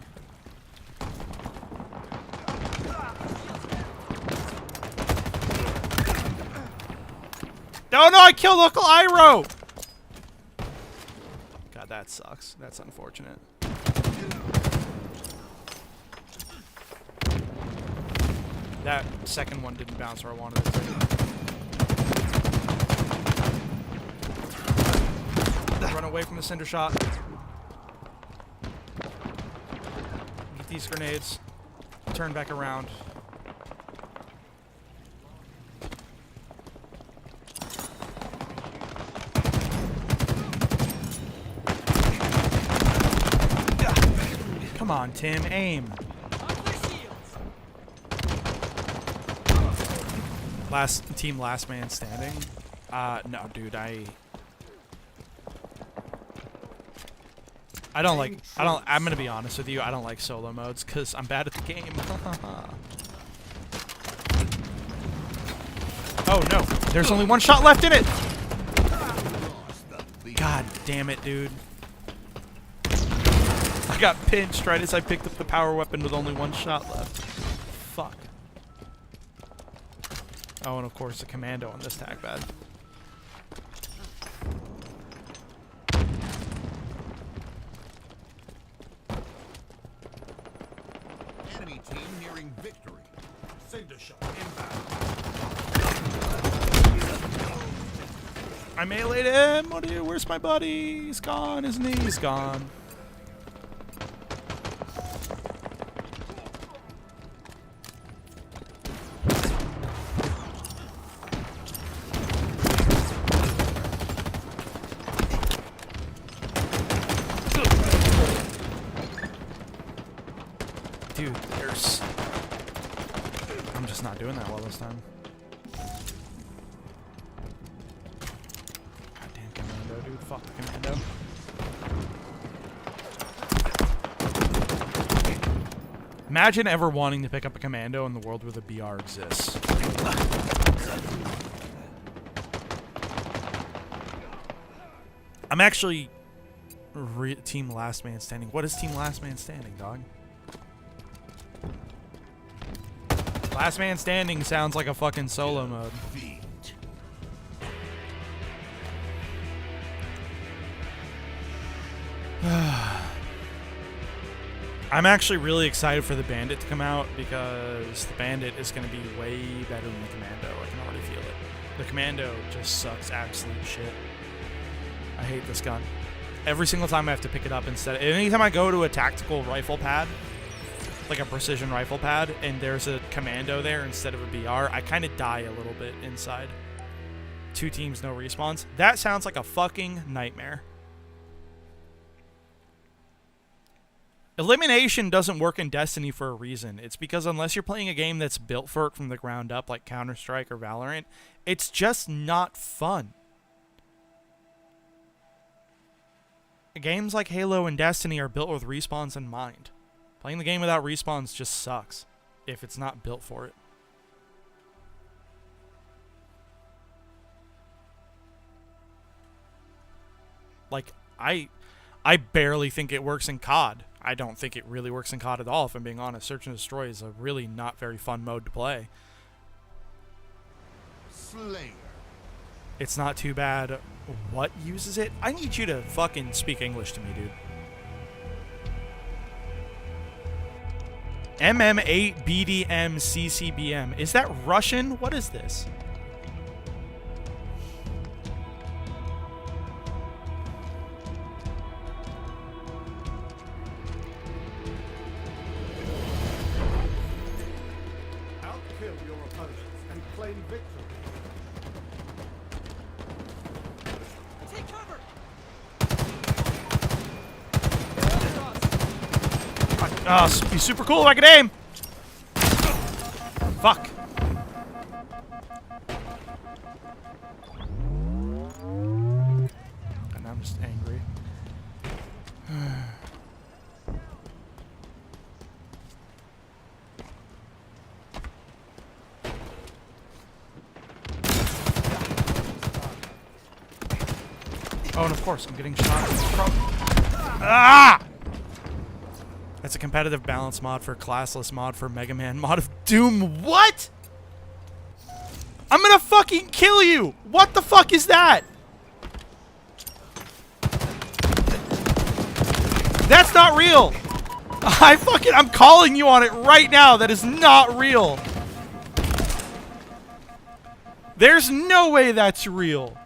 Oh no, I killed Uncle Iroh! God, that sucks. That's unfortunate. That second one didn't bounce where I wanted it to. Run away from the cinder shot. Get these grenades. Turn back around. Come on, Tim, aim. Last man standing. No, dude, I'm gonna be honest with you, I don't like solo modes because I'm bad at the game. Oh no, there's only one shot left in it! God damn it, dude. I got pinched right as I picked up the power weapon with only one shot left. Fuck. Oh, and of course the commando on this tag bed. team nearing victory. Cinder shot inbound. I meleeed him. What do you? Where's my buddy? He's gone, isn't he? He's gone. Dude, there's... I'm just not doing that well this time. Goddamn commando, dude. Fuck the commando. Imagine ever wanting to pick up a commando in the world where the BR exists. I'm actually team last man standing. What is team last man standing, dog? Last man standing sounds like a fucking solo mode. I'm actually really excited for the Bandit to come out because the Bandit is going to be way better than the Commando. I can already feel it. The Commando just sucks absolute shit. I hate this gun. Every single time I have to pick it up instead. Anytime I go to a tactical rifle pad, like a precision rifle pad, and there's a Commando there instead of a BR, I kind of die a little bit inside. 2 teams, no respawns. That sounds like a fucking nightmare. Elimination doesn't work in Destiny for a reason. It's because unless you're playing a game that's built for it from the ground up, like Counter-Strike or Valorant, it's just not fun. Games like Halo and Destiny are built with respawns in mind. Playing the game without respawns just sucks if it's not built for it. Like, I barely think it works in COD. I don't think it really works in COD at all, if I'm being honest. Search and Destroy is a really not very fun mode to play. Slayer. It's not too bad. What uses it? I need you to fucking speak English to me, dude. MM8 BDM CCBM. Is that Russian? What is this? Outkill your opponents and claim victory. Take cover! Oh, be super cool if I could aim. Fuck. And I'm just angry. Oh, and of course, I'm getting shot. Ah! That's a competitive balance mod for classless mod for Mega Man mod of Doom. What? I'm gonna fucking kill you! What the fuck is that? That's not real! I'm calling you on it right now. That is not real. There's no way that's real.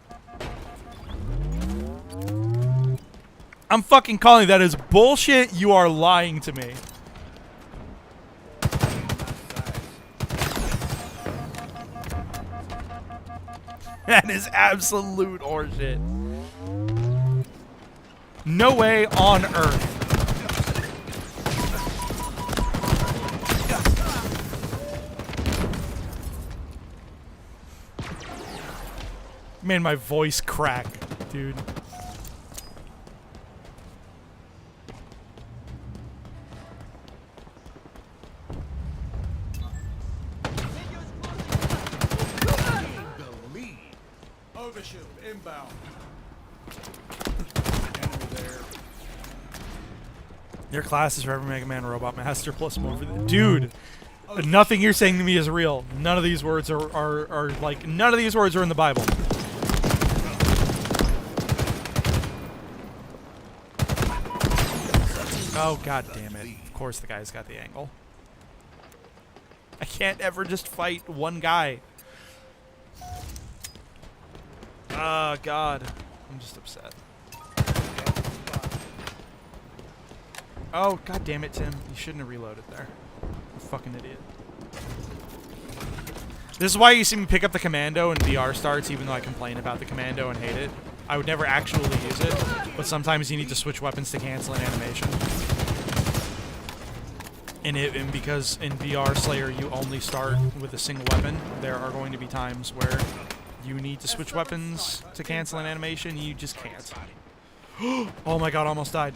I'm fucking calling that as bullshit. You are lying to me. That is absolute horseshit. No way on earth. Made my voice crack, dude. Overshield inbound. Your class is Forever Mega Man Robot Master plus more for the dude. Nothing you're saying to me is real. None of these words are like none of these words are in the Bible. Oh god damn it. Of course the guy's got the angle. I can't ever just fight one guy. Oh, God. I'm just upset. Oh, God damn it, Tim. You shouldn't have reloaded there. You fucking idiot. This is why you see me pick up the commando when VR starts, even though I complain about the commando and hate it. I would never actually use it, but sometimes you need to switch weapons to cancel an animation. And because in VR Slayer you only start with a single weapon, there are going to be times where you need to switch weapons to cancel an animation, you just can't. Oh my god, almost died.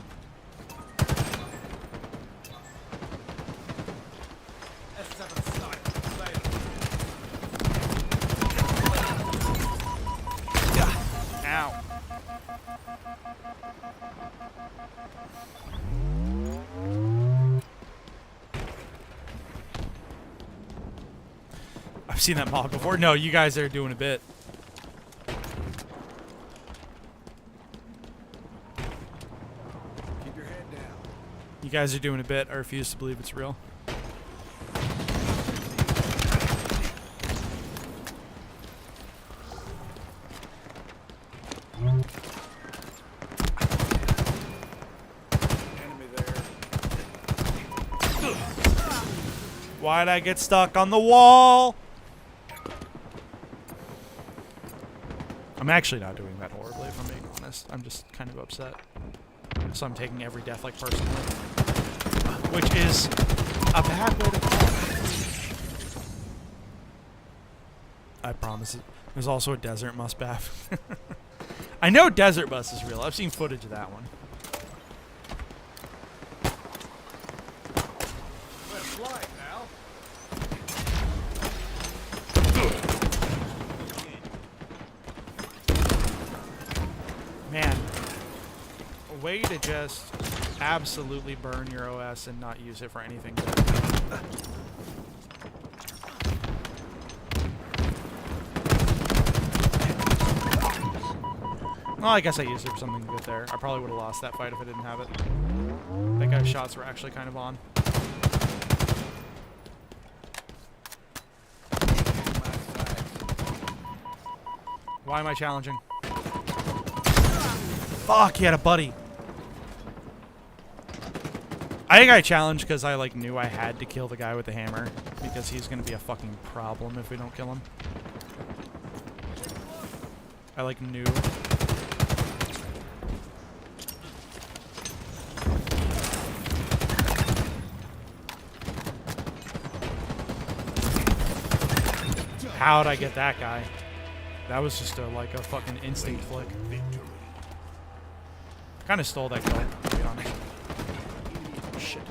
Ow. I've seen that mob before. No, you guys are doing a bit. Keep your head down. You guys are doing a bit. I refuse to believe it's real. Enemy there. Why'd I get stuck on the wall? I'm actually not doing that horribly, if I'm being honest. I'm just kind of upset. So I'm taking every death like personally. Which is a bad way to go. I promise it. There's also a desert musbath. I know Desert Bus is real. I've seen footage of that one. We're flying now. Man, a way to just absolutely burn your OS and not use it for anything good. Well, I guess I used it for something good there. I probably would have lost that fight if I didn't have it. That guy's shots were actually kind of on. Why am I challenging? Fuck, he had a buddy. I think I challenged because I like knew I had to kill the guy with the hammer because he's gonna be a fucking problem if we don't kill him. I like knew. How'd I get that guy? That was just like a fucking instinct flick. Kind of stole that kill, to be honest. Shit.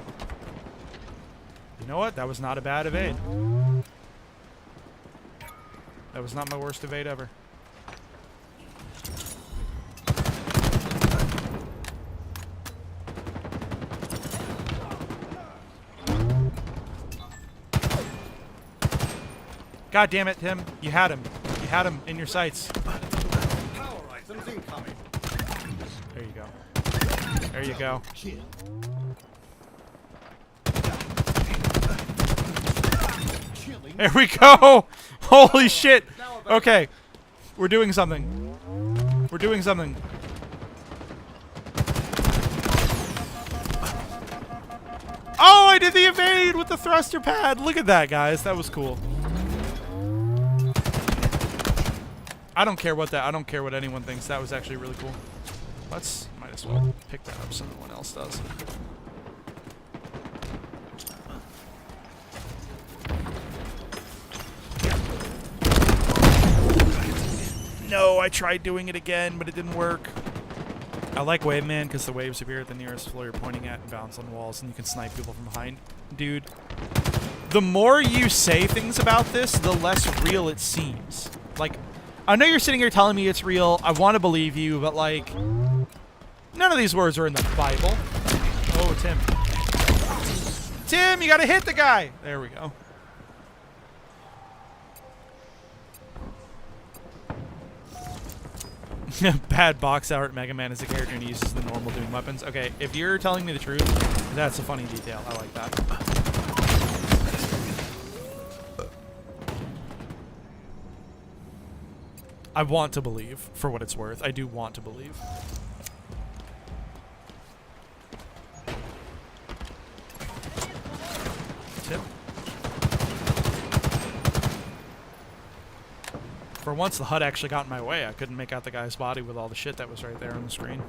You know what? That was not a bad evade. That was not my worst evade ever. God damn it, Tim. You had him. You had him in your sights. Power items incoming. There you go. There you go. There we go! Holy shit! Okay. We're doing something. We're doing something. Oh, I did the evade with the thruster pad! Look at that, guys. That was cool. I don't care what anyone thinks. That was actually really cool. Might as well pick that up so no one else does. No, I tried doing it again, but it didn't work. I like Wave Man because the waves appear at the nearest floor you're pointing at and bounce on walls, and you can snipe people from behind. Dude, the more you say things about this, the less real it seems. Like, I know you're sitting here telling me it's real. I want to believe you, but like, none of these words are in the Bible. Oh, Tim. Tim, you gotta hit the guy. There we go. Bad box art. Mega Man is a character and he uses the normal Doom weapons. Okay, if you're telling me the truth, that's a funny detail. I like that. I want to believe, for what it's worth. I do want to believe. Tip. For once, the HUD actually got in my way. I couldn't make out the guy's body with all the shit that was right there on the screen.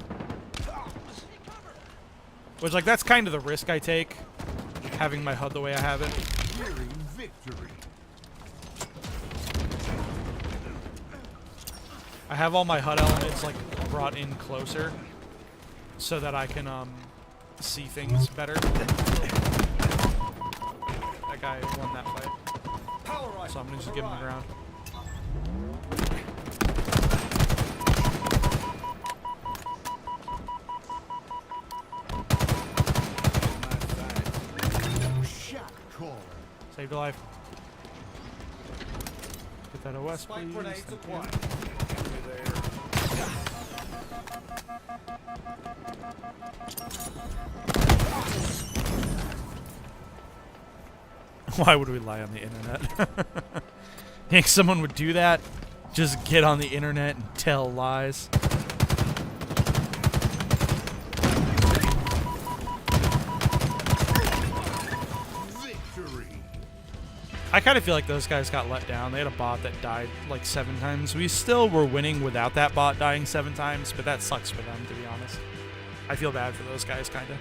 Which, like, that's kind of the risk I take, having my HUD the way I have it. Nearing victory. I have all my HUD elements, like, brought in closer so that I can, see things better. That guy won that fight. So I'm gonna just give him the ground. Shot caller. Saved your life. Get that OS, Spike please. grenades Thank you. acquired. Why would we lie on the internet? Think someone would do that? Just get on the internet and tell lies? Victory. I kind of feel like those guys got let down. They had a bot that died like 7 times. We still were winning without that bot dying 7 times, but that sucks for them, to be honest. I feel bad for those guys, kind of.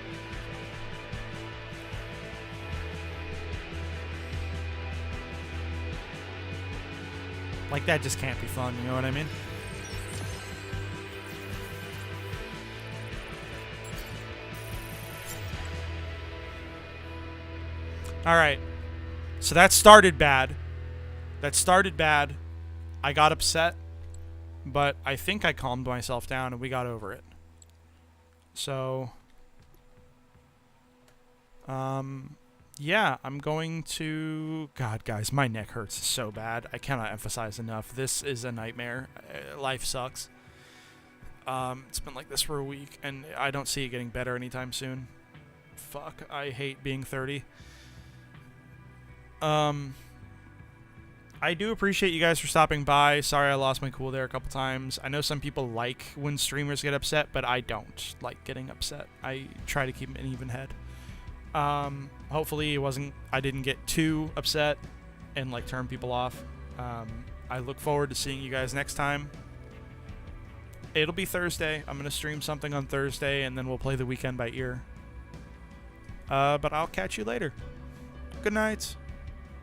Like, that just can't be fun, you know what I mean? Alright. So that started bad. I got upset. But I think I calmed myself down and we got over it. So... yeah, I'm going to... God, guys, my neck hurts so bad. I cannot emphasize enough. This is a nightmare. Life sucks. It's been like this for a week, and I don't see it getting better anytime soon. Fuck, I hate being 30. I do appreciate you guys for stopping by. Sorry I lost my cool there a couple times. I know some people like when streamers get upset, but I don't like getting upset. I try to keep an even head. Hopefully I didn't get too upset and like turn people off. I look forward to seeing you guys next time. It'll be Thursday. I'm going to stream something on Thursday and then we'll play the weekend by ear. But I'll catch you later. Good night.